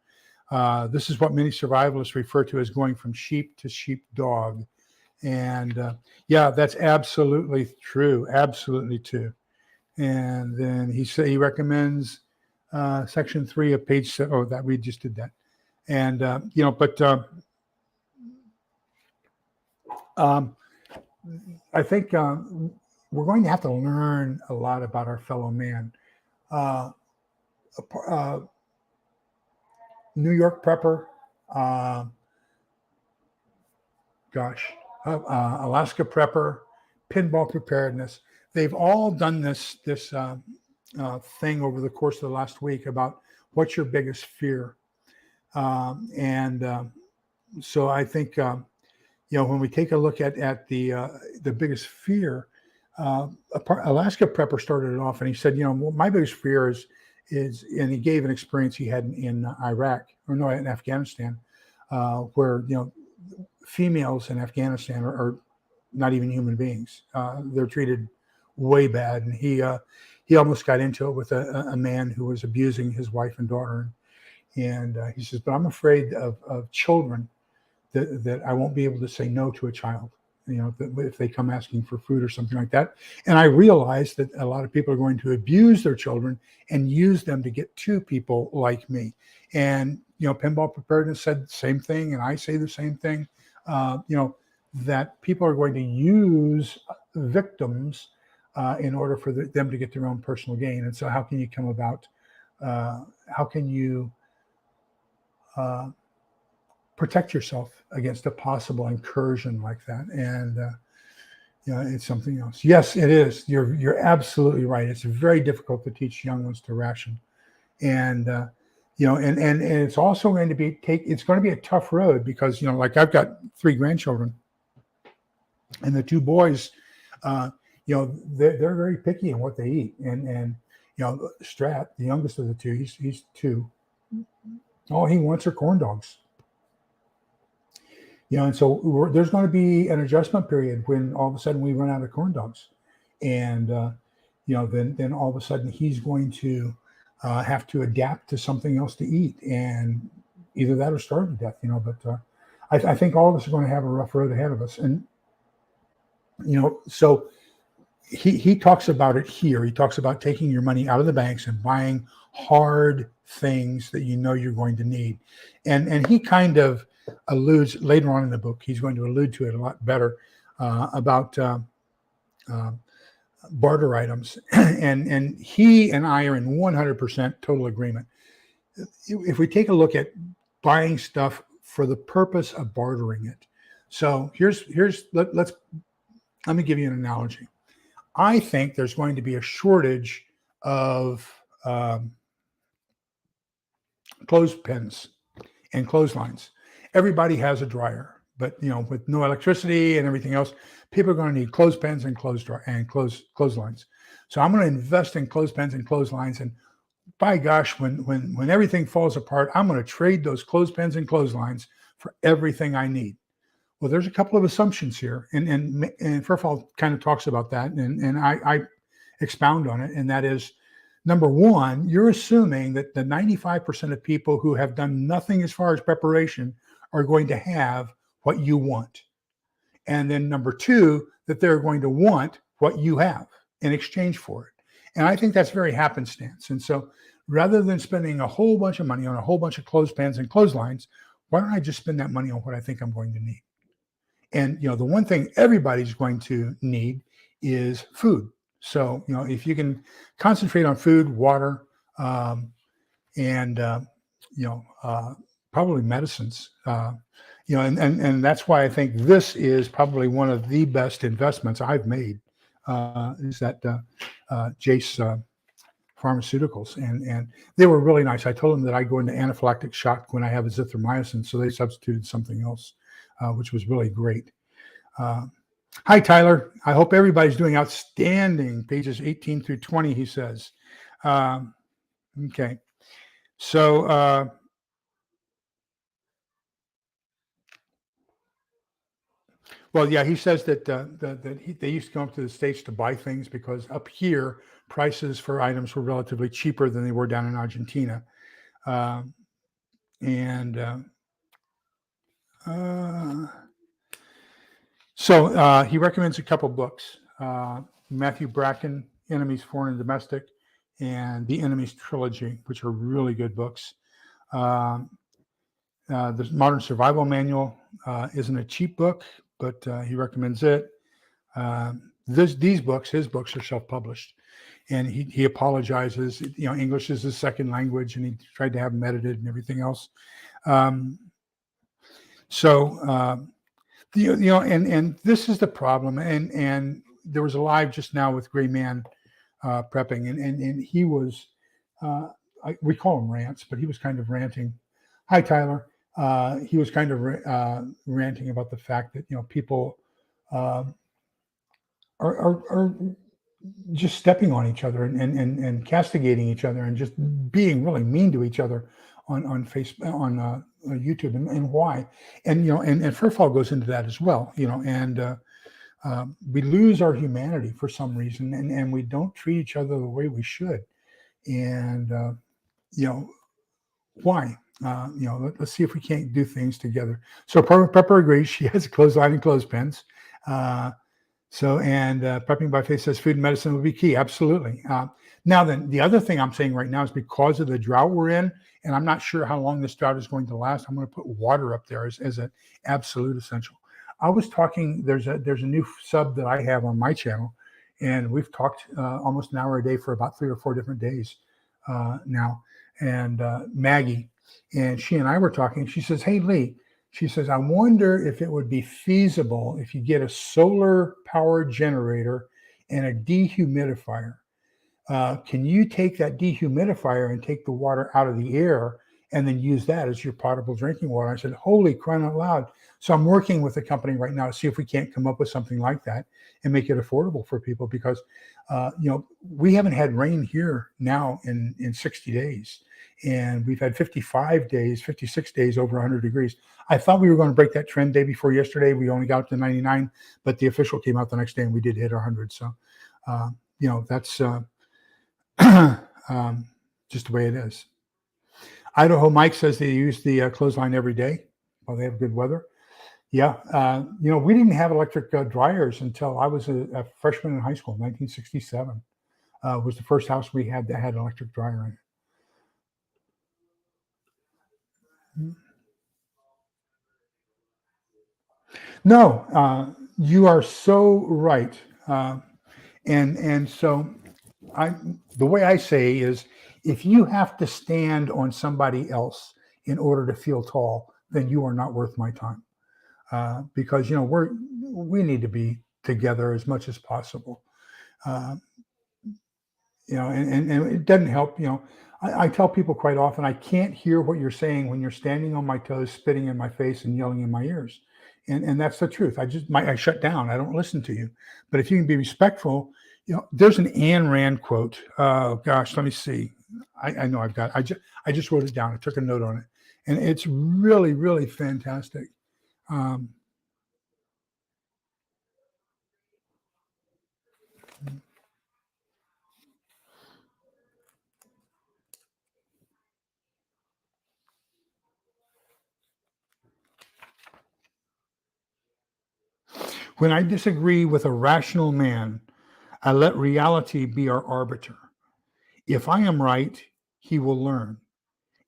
This is what many survivalists refer to as going from sheep to sheepdog. And yeah, that's absolutely true. Absolutely true. And then he recommends section 3 of page 7. Oh, that we just did that. And, I think we're going to have to learn a lot about our fellow man. New York prepper, Alaska prepper, pinball preparedness. They've all done this thing over the course of the last week about what's your biggest fear. So I think, when we take a look at the biggest fear, Alaska prepper started it off and he said, my biggest fear is, and he gave an experience he had in in Afghanistan, where, females in Afghanistan are not even human beings. They're treated way bad. And he almost got into it with a man who was abusing his wife and daughter. And he says, but I'm afraid of children, that I won't be able to say no to a child, if they come asking for food or something like that. And I realized that a lot of people are going to abuse their children and use them to get to people like me. And, pinball preparedness said the same thing. And I say the same thing, that people are going to use victims in order for them to get their own personal gain. And so how can you come about, how can you protect yourself against a possible incursion like that? And it's something else. Yes, it is. You're absolutely right. It's very difficult to teach young ones to ration, and and it's also going to be it's going to be a tough road because like I've got 3 grandchildren, and the 2 boys, they're very picky in what they eat, and Strat, the youngest of the 2, he's 2. All he wants are corn dogs. And so there's going to be an adjustment period when all of a sudden we run out of corn dogs, and then all of a sudden he's going to have to adapt to something else to eat, and either that or starve to death. But I think all of us are going to have a rough road ahead of us, and so he talks about it here. He talks about taking your money out of the banks and buying hard things that you're going to need, and he kind of alludes later on in the book. He's going to allude to it a lot better about barter items, and he and I are in 100% total agreement. If we take a look at buying stuff for the purpose of bartering it, so let me give you an analogy. I think there's going to be a shortage of clothespins and clotheslines. Everybody has a dryer, but with no electricity and everything else, people are going to need clothespins and clotheslines. So I'm going to invest in clothespins and clotheslines, and by gosh, when everything falls apart, I'm going to trade those clothespins and clotheslines for everything I need. Well, there's a couple of assumptions here, and Ferfal kind of talks about that, and I expound on it, and that is, number one, you're assuming that the 95% of people who have done nothing as far as preparation are going to have what you want. And then number two, that they're going to want what you have in exchange for it. And I think that's very happenstance. And so rather than spending a whole bunch of money on a whole bunch of clothespins and clotheslines, why don't I just spend that money on what I think I'm going to need? And, the one thing everybody's going to need is food. So, if you can concentrate on food, water, and, probably medicines, and that's why I think this is probably one of the best investments I've made, is that Jace Pharmaceuticals. And they were really nice. I told them that I go into anaphylactic shock when I have azithromycin, so they substituted something else, which was really great. Hi, Tyler. I hope everybody's doing outstanding. Pages 18 through 20, he says. Okay. So, well, yeah, he says that they used to come up to the States to buy things because up here, prices for items were relatively cheaper than they were down in Argentina. So he recommends a couple books. Matthew Bracken, Enemies, Foreign and Domestic, and The Enemies Trilogy, which are really good books. The Modern Survival Manual isn't a cheap book, but he recommends it. His books are self-published, and he apologizes. English is his second language, and he tried to have them edited and everything else. And this is the problem. And there was a live just now with Gray Man prepping, and he was, we call him rants, but he was kind of ranting. Hi, Tyler. He was kind of ranting about the fact that people are just stepping on each other and castigating each other and just being really mean to each other on Facebook, on YouTube, and why. And Ferfal goes into that as well. And we lose our humanity for some reason, and we don't treat each other the way we should. And why? Let's see if we can't do things together. So Pepper agrees. She has a clothesline and clothespins. Prepping by Faith says food and medicine would be key. Absolutely. Now then, the other thing I'm saying right now is because of the drought we're in, and I'm not sure how long this drought is going to last, I'm going to put water up there as an absolute essential. I was talking, there's a new sub that I have on my channel, and we've talked almost an hour a day for about 3 or 4 different days now. And Maggie, and she and I were talking. She says, hey, Lee, she says, I wonder if it would be feasible if you get a solar power generator and a dehumidifier. Can you take that dehumidifier and take the water out of the air and then use that as your potable drinking water? I said, holy crying out loud. So I'm working with a company right now to see if we can't come up with something like that and make it affordable for people, because we haven't had rain here now in 60 days. And we've had 56 days over 100 degrees. I thought we were going to break that trend day before yesterday. We only got to 99, but the official came out the next day and we did hit 100. So, that's just the way it is. Idaho Mike says they use the clothesline every day while they have good weather. Yeah. We didn't have electric dryers until I was a freshman in high school. 1967 was the first house we had that had an electric dryer in it. No, you are so right. And so the way I say is, if you have to stand on somebody else in order to feel tall, then you are not worth my time. Because we need to be together as much as possible. And it doesn't help. I tell people quite often, I can't hear what you're saying when you're standing on my toes, spitting in my face, and yelling in my ears. And that's the truth. I shut down. I don't listen to you. But if you can be respectful, there's an Ayn Rand quote. Oh gosh, let me see. I know I've got. I just wrote it down. I took a note on it, and it's really, really fantastic. When I disagree with a rational man, I let reality be our arbiter. If I am right, he will learn.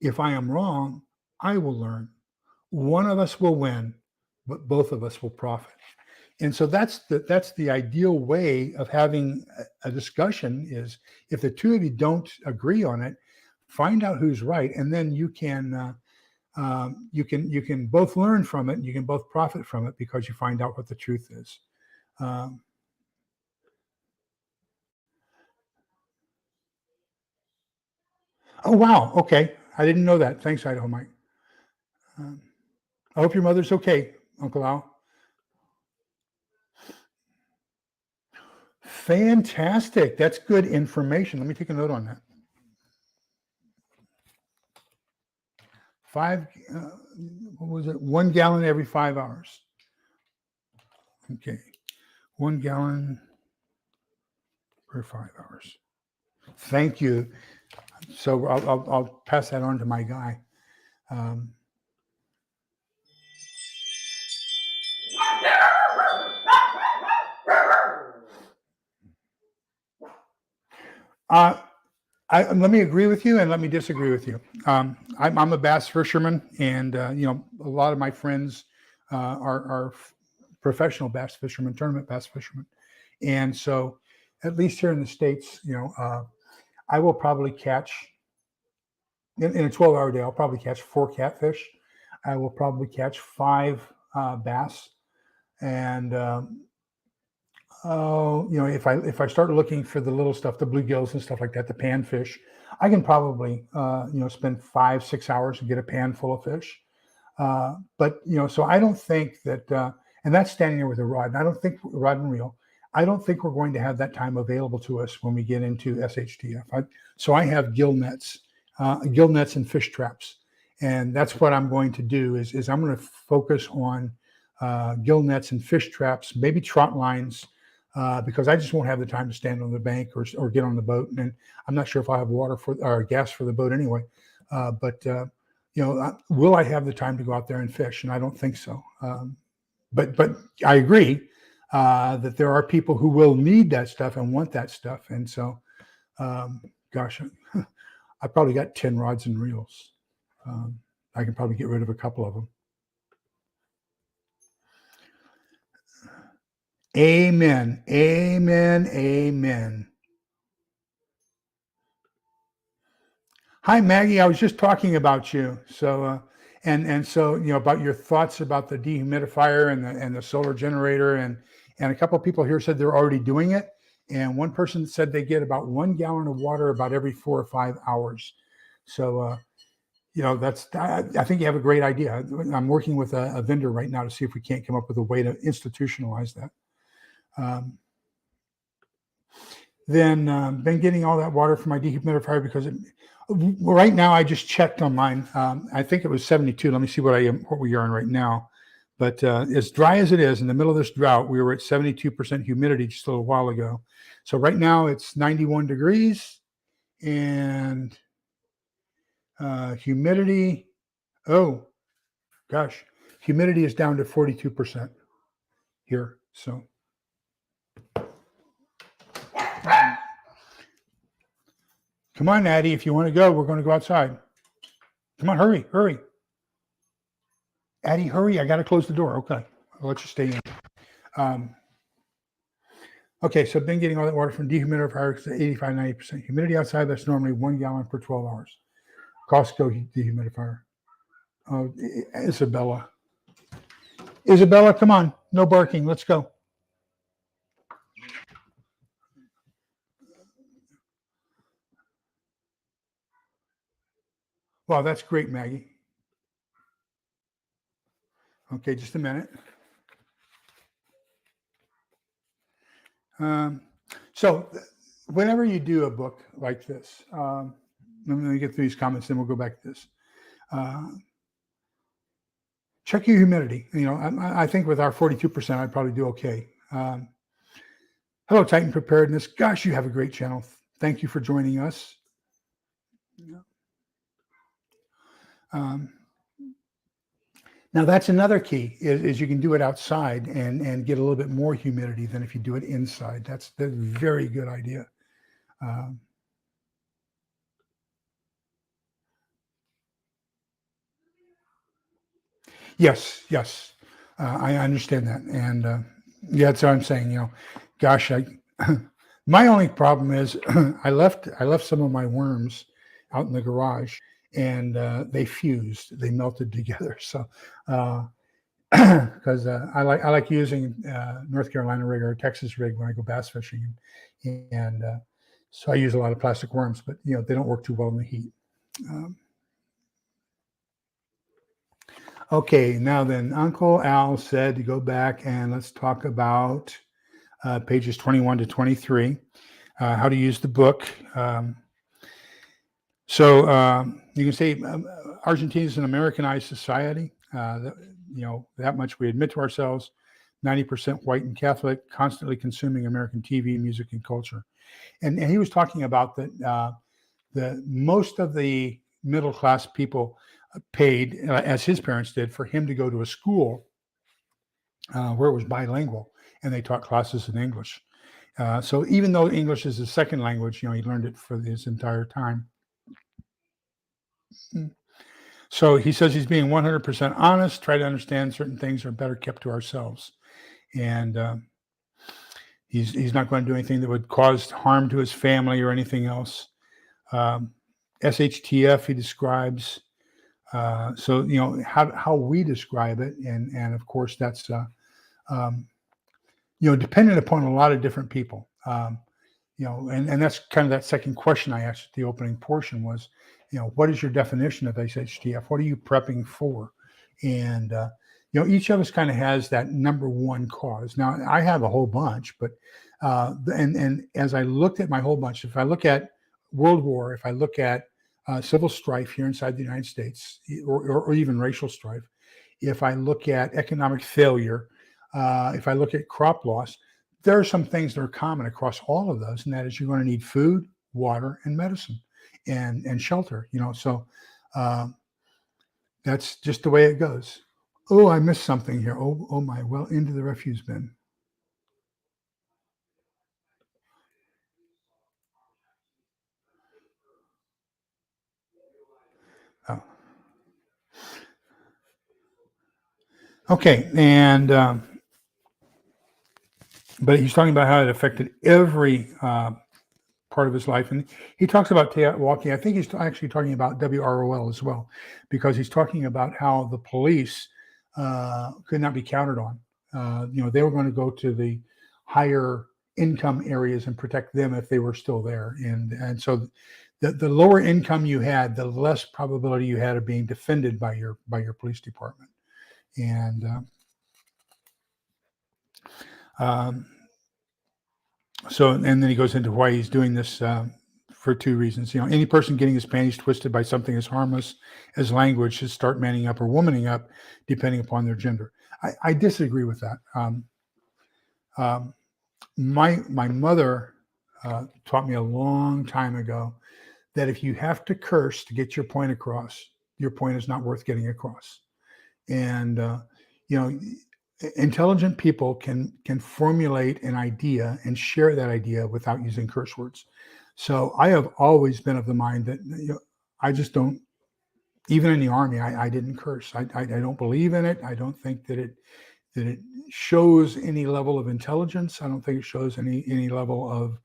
If I am wrong, I will learn. One of us will win, but both of us will profit. And so that's the ideal way of having a discussion is if the two of you don't agree on it, find out who's right, and then you can both learn from it, and you can both profit from it because you find out what the truth is. Um, oh wow, okay, I didn't know that. Thanks, Idaho Mike. Um, I hope your mother's okay, Uncle Al. Fantastic. That's good information. Let me take a note on that. What was it? 1 gallon every 5 hours. Okay. 1 gallon per 5 hours. Thank you. So I'll pass that on to my guy. Let me agree with you and let me disagree with you. I'm a bass fisherman, and a lot of my friends are professional bass fishermen, tournament bass fishermen, and so at least here in the States, I will probably catch in a 12-hour day. I'll probably catch 4 catfish. I will probably catch 5 bass, and if I start looking for the little stuff, the bluegills and stuff like that, the panfish, I can probably spend 5-6 hours to get a pan full of fish. But so I don't think that, and that's standing there with a rod. And I don't think rod and reel. I don't think we're going to have that time available to us when we get into SHTF. So I have gill nets and fish traps, and that's what I'm going to do. Is I'm going to focus on gill nets and fish traps, maybe trot lines. Because I just won't have the time to stand on the bank or get on the boat, and I'm not sure if I have water or gas for the boat anyway. But will I have the time to go out there and fish? And I don't think so. But I agree that there are people who will need that stuff and want that stuff, and so gosh, I probably got 10 rods and reels. I can probably get rid of a couple of them. Amen. Amen. Amen. Hi, Maggie. I was just talking about you. So, and so about your thoughts about the dehumidifier and the solar generator, and a couple of people here said they're already doing it, and one person said they get about 1 gallon of water about every 4 or 5 hours. So, I think you have a great idea. I'm working with a vendor right now to see if we can't come up with a way to institutionalize that. Then been getting all that water from my dehumidifier because right now I just checked on mine. I think it was 72. Let me see what we are on right now. But as dry as it is, in the middle of this drought, we were at 72% humidity just a little while ago. So right now it's 91 degrees, and humidity. Oh gosh, humidity is down to 42% here. So. Come on, Addie. If you want to go, we're going to go outside. Come on, hurry. Addie, hurry. I got to close the door. Okay. I'll let you stay in. Okay, so I've been getting all that water from dehumidifier to 85-90% humidity outside. That's normally 1 gallon per 12 hours. Costco dehumidifier. Oh, Isabella. Isabella, come on. No barking. Let's go. Wow, that's great, Maggie. Okay, just a minute. So whenever you do a book like this, let me get through these comments, then we'll go back to this. Check your humidity. I think with our 42%, I'd probably do okay. Hello, Titan Preparedness. Gosh, you have a great channel. Thank you for joining us. Now that's another key is you can do it outside and get a little bit more humidity than if you do it inside. That's a very good idea. Um, yes, yes, I understand that, and yeah, that's what I'm saying. Gosh, my only problem is I left some of my worms out in the garage, and they fused, they melted together. So. Uh, because I like using North Carolina rig or Texas rig when I go bass fishing, and so I use a lot of plastic worms, but they don't work too well in the heat. Um, okay, now then, Uncle Al said to go back and let's talk about pages 21 to 23, how to use the book. So you can say Argentina is an Americanized society. That much we admit to ourselves. 90% white and Catholic, constantly consuming American TV, music, and culture. And he was talking about that the most of the middle class people paid, as his parents did, for him to go to a school where it was bilingual and they taught classes in English. So even though English is a second language, he learned it for his entire time. So he says he's being 100% honest, try to understand certain things are better kept to ourselves. And he's not going to do anything that would cause harm to his family or anything else. SHTF, he describes. So, how we describe it. And of course, that's, um, dependent upon a lot of different people. And that's kind of that second question I asked at the opening portion was, what is your definition of SHTF? What are you prepping for? And, each of us kind of has that number one cause. Now, I have a whole bunch, but, and as I looked at my whole bunch, if I look at World War, if I look at civil strife here inside the United States, or even racial strife, if I look at economic failure, if I look at crop loss, there are some things that are common across all of those, and that is you're going to need food, water, and medicine, and shelter. So that's just the way it goes. Oh, I missed something here. Oh my! Well, into the refuse bin. Oh, okay. And but he's talking about how it affected every part of his life. And he talks about walking. I think he's actually talking about WROL as well, because he's talking about how the police could not be counted on. They were going to go to the higher income areas and protect them if they were still there. And so the lower income you had, the less probability you had of being defended by your police department. And um, so, and then he goes into why he's doing this for two reasons. Any person getting his panties twisted by something as harmless as language should start manning up or womaning up, depending upon their gender. I disagree with that. My mother taught me a long time ago that if you have to curse to get your point across, your point is not worth getting across. And you know, intelligent people can formulate an idea and share that idea without using curse words. So I have always been of the mind that I just don't. Even in the army, I didn't curse. I don't believe in it. I don't think that it shows any level of intelligence. I don't think it shows any level of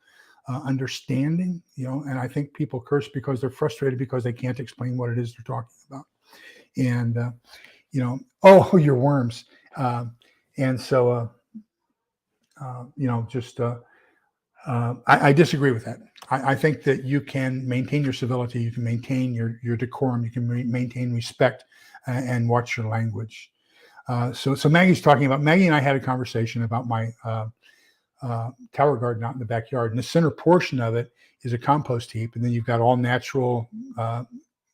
understanding. And I think people curse because they're frustrated because they can't explain what it is they're talking about. And oh, your worms. And so, just I disagree with that. I think that you can maintain your civility, you can maintain your decorum, you can maintain respect, and watch your language. So Maggie's talking about, Maggie and I had a conversation about my tower garden out in the backyard, and the center portion of it is a compost heap, and then you've got all natural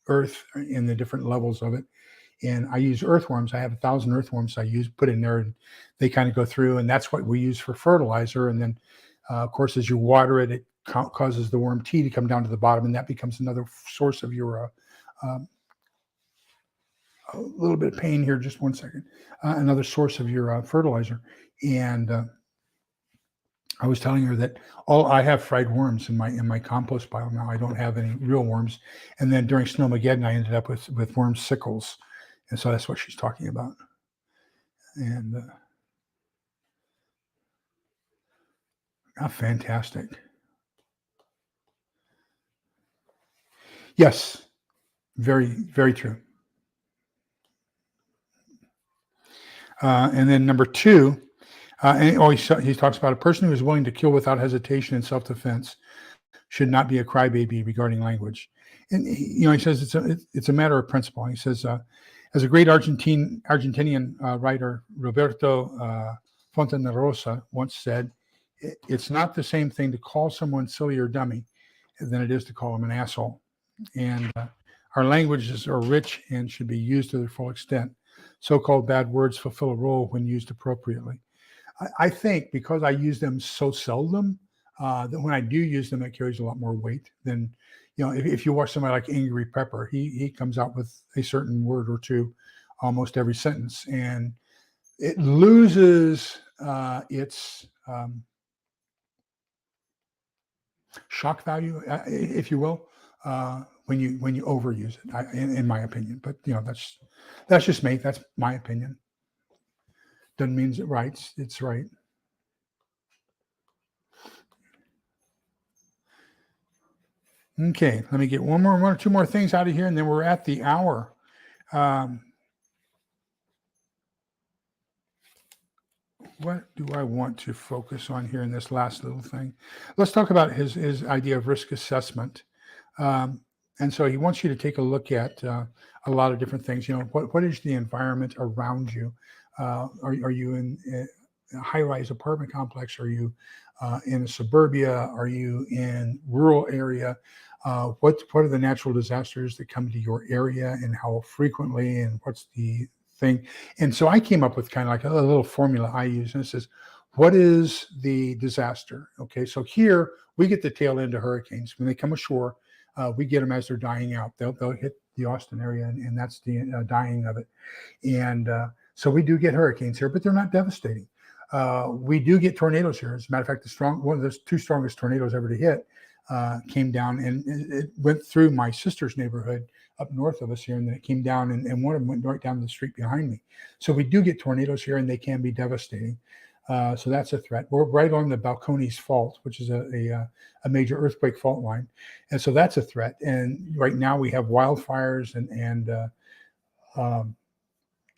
earth in the different levels of it. And I use earthworms. I have 1,000 earthworms put in there, and they kind of go through, and that's what we use for fertilizer. And then, of course, as you water it, it causes the worm tea to come down to the bottom, and that becomes another source of your a little bit of pain here. Just one second. Another source of your fertilizer. And I was telling her that I have fried worms in my compost pile now. I don't have any real worms. And then during Snowmageddon, I ended up with worm sickles, and so that's what she's talking about. And fantastic. Yes, very, very true. And then number two, he talks about a person who is willing to kill without hesitation in self-defense should not be a crybaby regarding language. And he says it's a matter of principle. He says, as a great Argentinian writer, Roberto Fontanerosa once said, it's not the same thing to call someone silly or dummy than it is to call them an asshole. And our languages are rich and should be used to their full extent. So-called bad words fulfill a role when used appropriately. I think because I use them so seldom, that when I do use them, it carries a lot more weight than, if you watch somebody like Angry Pepper, he comes out with a certain word or two almost every sentence, and it loses its shock value, if you will, when you overuse it, in my opinion. But that's just me. That's my opinion. Doesn't mean it's right. Okay, let me get one or two more things out of here, and then we're at the hour. What do I want to focus on here in this last little thing? Let's talk about his idea of risk assessment. And so he wants you to take a look at a lot of different things. What is the environment around you? Are you in a high-rise apartment complex? Are you in a suburbia? Are you in rural area? What are the natural disasters that come to your area, and how frequently, and what's the thing? And so I came up with kind of like a little formula I use, and it says, what is the disaster? Okay, so here we get the tail end of hurricanes. When they come ashore, we get them as they're dying out. They'll hit the Austin area, and that's the dying of it. And so we do get hurricanes here, but they're not devastating. We do get tornadoes here. As a matter of fact, one of the two strongest tornadoes ever to hit came down, and it went through my sister's neighborhood up north of us here, and then it came down, and one of them went right down the street behind me. So we do get tornadoes here, and they can be devastating. So that's a threat. We're right on the Balcones Fault, which is a major earthquake fault line, and so that's a threat. And right now we have wildfires and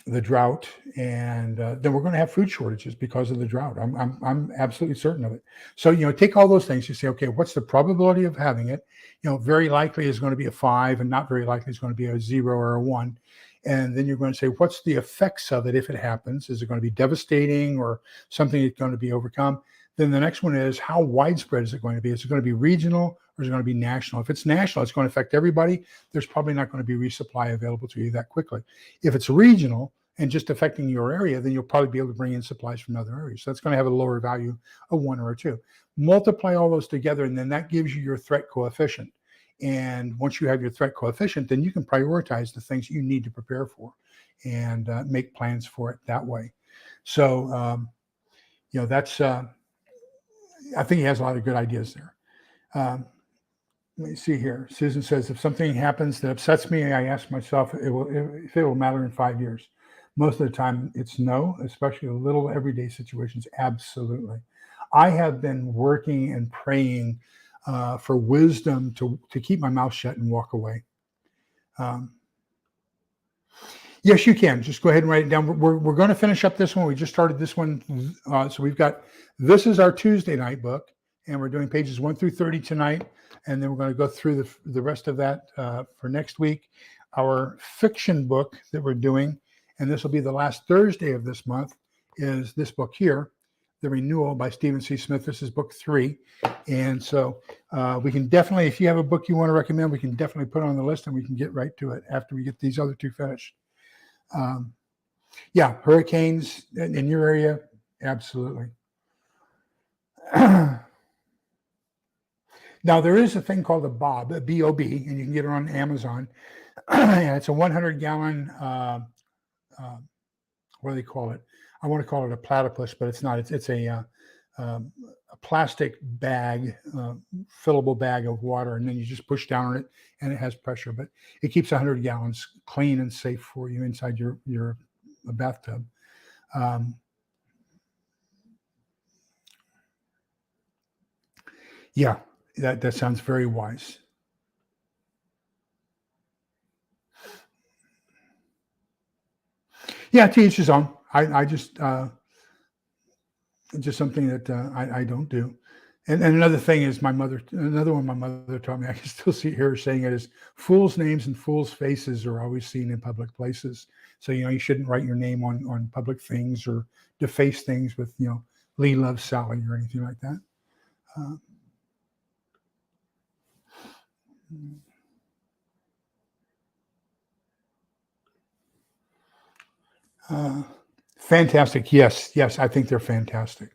the drought, and then we're going to have food shortages because of the drought. I'm absolutely certain of it. So take all those things. You say, okay, what's the probability of having it? Very likely is going to be a 5, and not very likely is going to be a 0 or a 1. And then you're going to say, what's the effects of it if it happens? Is it going to be devastating or something that's going to be overcome? Then the next one is, how widespread is it going to be? Is it going to be regional, or is it going to be national? If it's national, it's going to affect everybody. There's probably not going to be resupply available to you that quickly. If it's regional and just affecting your area, then you'll probably be able to bring in supplies from other areas. So that's going to have a lower value of 1 or a 2. Multiply all those together, and then that gives you your threat coefficient. And once you have your threat coefficient, then you can prioritize the things you need to prepare for and make plans for it that way. So, that's, I think he has a lot of good ideas there. Let me see here. Susan says, if something happens that upsets me, I ask myself if it will matter in 5 years. Most of the time it's no, especially the little everyday situations. Absolutely. I have been working and praying for wisdom to keep my mouth shut and walk away. Yes, you can. Just go ahead and write it down. We're going to finish up this one. We just started this one. So we've got, this is our Tuesday night book, and we're doing pages 1 through 30 tonight. And then we're going to go through the rest of that for next week. Our fiction book that we're doing, and this will be the last Thursday of this month, is this book here, The Renewal by Stephen C. Smith. This is book 3. And so we can definitely, if you have a book you want to recommend, we can definitely put it on the list, and we can get right to it after we get these other 2 finished. Yeah, hurricanes in your area, absolutely. Now, there is a thing called a bob, a B-O-B, and you can get it on Amazon. Yeah, it's a 100 gallon, what do they call it? I want to call it a platypus, but it's not. It's a plastic bag, fillable bag of water, and then you just push down on it, and it has pressure. But it keeps 100 gallons clean and safe for you inside your bathtub. Um, yeah, that sounds very wise. Yeah, to each his own. I just it's just something that I don't do. And another thing is another one my mother taught me, I can still see her saying it, is fools' names and fools' faces are always seen in public places. So, you shouldn't write your name on public things or deface things with, Lee loves Sally or anything like that. Uh, uh, Fantastic. Yes, yes, I think they're fantastic.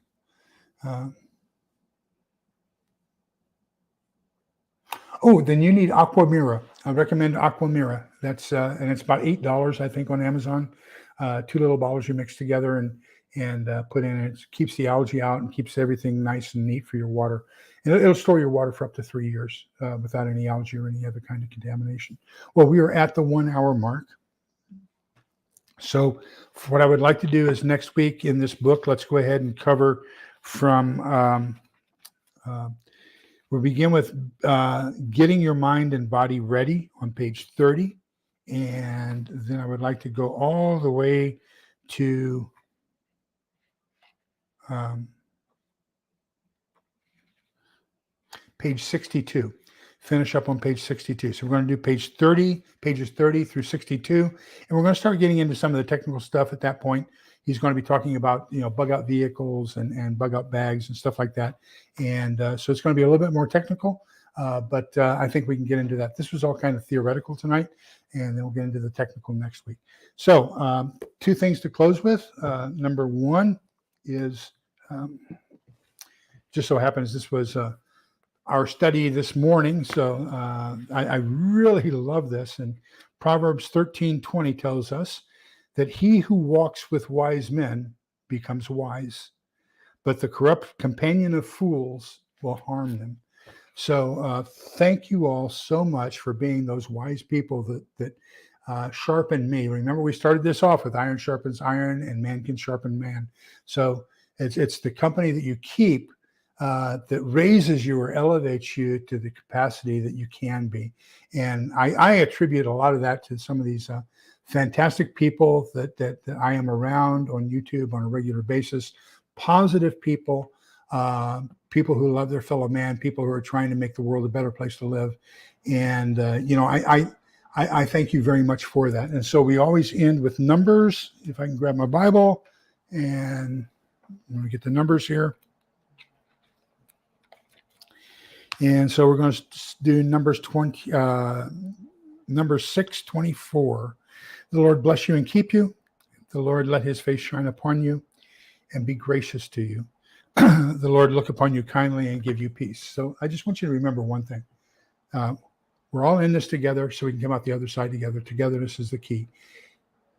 Uh, Oh, then you need Aquamira. I recommend Aquamira. And it's about $8, I think, on Amazon. Two little bottles you mix together and put in. It keeps the algae out and keeps everything nice and neat for your water. And it'll store your water for up to 3 years without any algae or any other kind of contamination. Well, we are at the 1 hour mark. So what I would like to do is next week in this book, let's go ahead and cover from uh, we'll begin with getting your mind and body ready on page 30. And then I would like to go all the way to page 62. Finish up on page 62. So we're going to do pages 30 through 62. And we're going to start getting into some of the technical stuff at that point. He's going to be talking about, bug out vehicles and bug out bags and stuff like that. And so it's going to be a little bit more technical, but I think we can get into that. This was all kind of theoretical tonight, and then we'll get into the technical next week. So two things to close with. Number one is just so happens this was our study this morning. So I really love this. And Proverbs 13:20 tells us that he who walks with wise men becomes wise, but the corrupt companion of fools will harm them. So thank you all so much for being those wise people that sharpen me. Remember, we started this off with iron sharpens iron and man can sharpen man. So it's the company that you keep that raises you or elevates you to the capacity that you can be. And I attribute a lot of that to some of these fantastic people that I am around on YouTube on a regular basis, positive people, people who love their fellow man, people who are trying to make the world a better place to live. And, I thank you very much for that. And so we always end with numbers. If I can grab my Bible and let me get the numbers here. And so we're going to do numbers 6:24. The Lord bless you and keep you. The Lord let his face shine upon you and be gracious to you. The Lord look upon you kindly and give you peace. So I just want you to remember one thing. We're all in this together so we can come out the other side together. Togetherness is the key.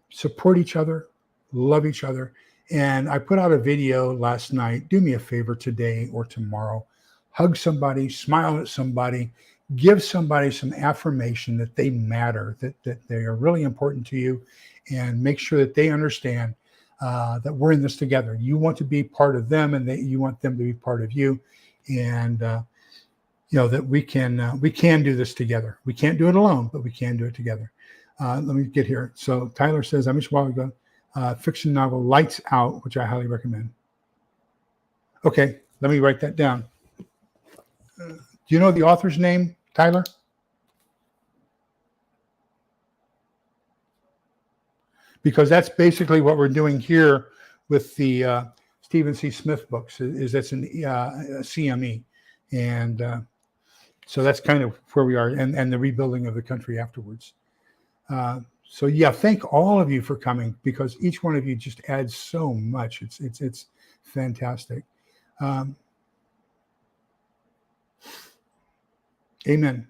Support each other, love each other. And I put out a video last night. Do me a favor today or tomorrow. Hug somebody, smile at somebody, give somebody some affirmation that they matter, that they are really important to you, and make sure that they understand that we're in this together. You want to be part of them, and you want them to be part of you, and that we can do this together. We can't do it alone, but we can do it together. Let me get here. So Tyler says, I mentioned a while ago, fiction novel Lights Out, which I highly recommend. Okay, let me write that down. Do you know the author's name, Tyler? Because that's basically what we're doing here with the Stephen C. Smith books. Is that's an CME, and so that's kind of where we are, and the rebuilding of the country afterwards. So yeah, thank all of you for coming, because each one of you just adds so much. It's fantastic. Amen.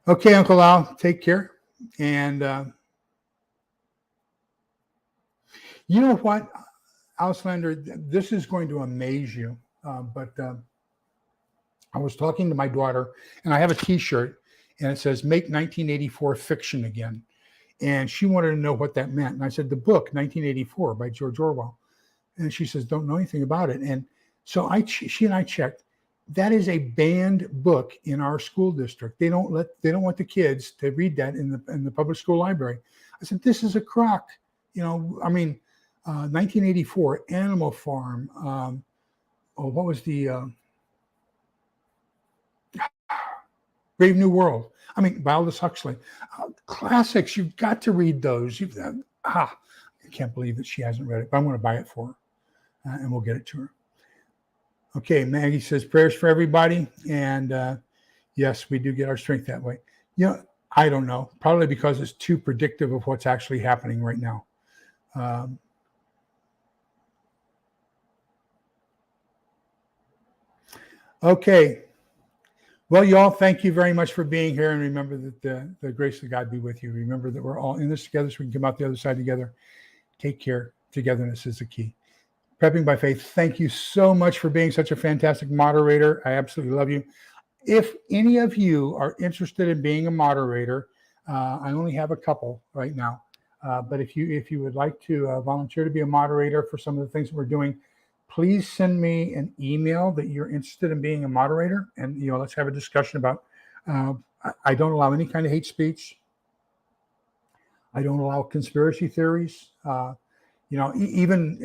Okay, Uncle Al, take care. And you know what, Auslander, this is going to amaze you. But I was talking to my daughter, and I have a T-shirt, and it says "Make 1984 Fiction Again." And she wanted to know what that meant. And I said, the book, 1984 by George Orwell. And she says, don't know anything about it. And so she and I checked. That is a banned book in our school district. They don't want the kids to read that in the public school library. I said, this is a crock. You know, I mean, 1984, Animal Farm. What was the Brave New World? I mean, Aldous Huxley. Classics. You've got to read those. I can't believe that she hasn't read it, but I'm going to buy it for her, and we'll get it to her. Okay, Maggie says prayers for everybody, and yes, we do get our strength that way. You know, I don't know, probably because it's too predictive of what's actually happening right now. Okay. Well, y'all, thank you very much for being here. And remember that the grace of God be with you. Remember that we're all in this together so we can come out the other side together. Take care. Togetherness is the key. Prepping by Faith, thank you so much for being such a fantastic moderator. I absolutely love you. If any of you are interested in being a moderator, I only have a couple right now. But if you would like to volunteer to be a moderator for some of the things that we're doing, please send me an email that you're interested in being a moderator, and let's have a discussion about. I don't allow any kind of hate speech. I don't allow conspiracy theories. Even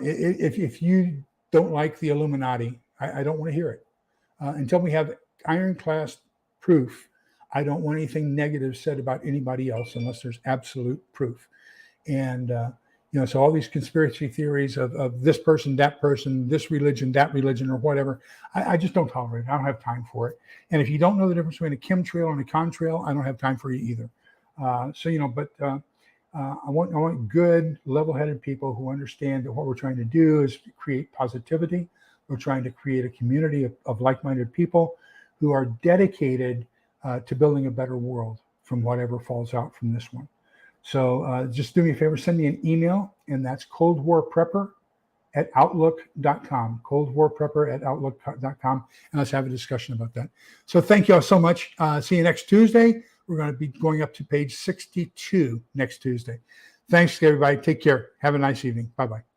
if you don't like the Illuminati, I don't want to hear it until we have ironclad proof. I don't want anything negative said about anybody else unless there's absolute proof. And so all these conspiracy theories of this person, that person, this religion, that religion, or whatever, I just don't tolerate it. I don't have time for it. And if you don't know the difference between a chemtrail and a contrail, I don't have time for you either. I want good, level-headed people who understand that what we're trying to do is create positivity. We're trying to create a community of like-minded people who are dedicated to building a better world from whatever falls out from this one. So just do me a favor, send me an email, and that's coldwarprepper@outlook.com, coldwarprepper@outlook.com, and let's have a discussion about that. So thank you all so much. See you next Tuesday. We're going to be going up to page 62 next Tuesday. Thanks, everybody. Take care. Have a nice evening. Bye-bye.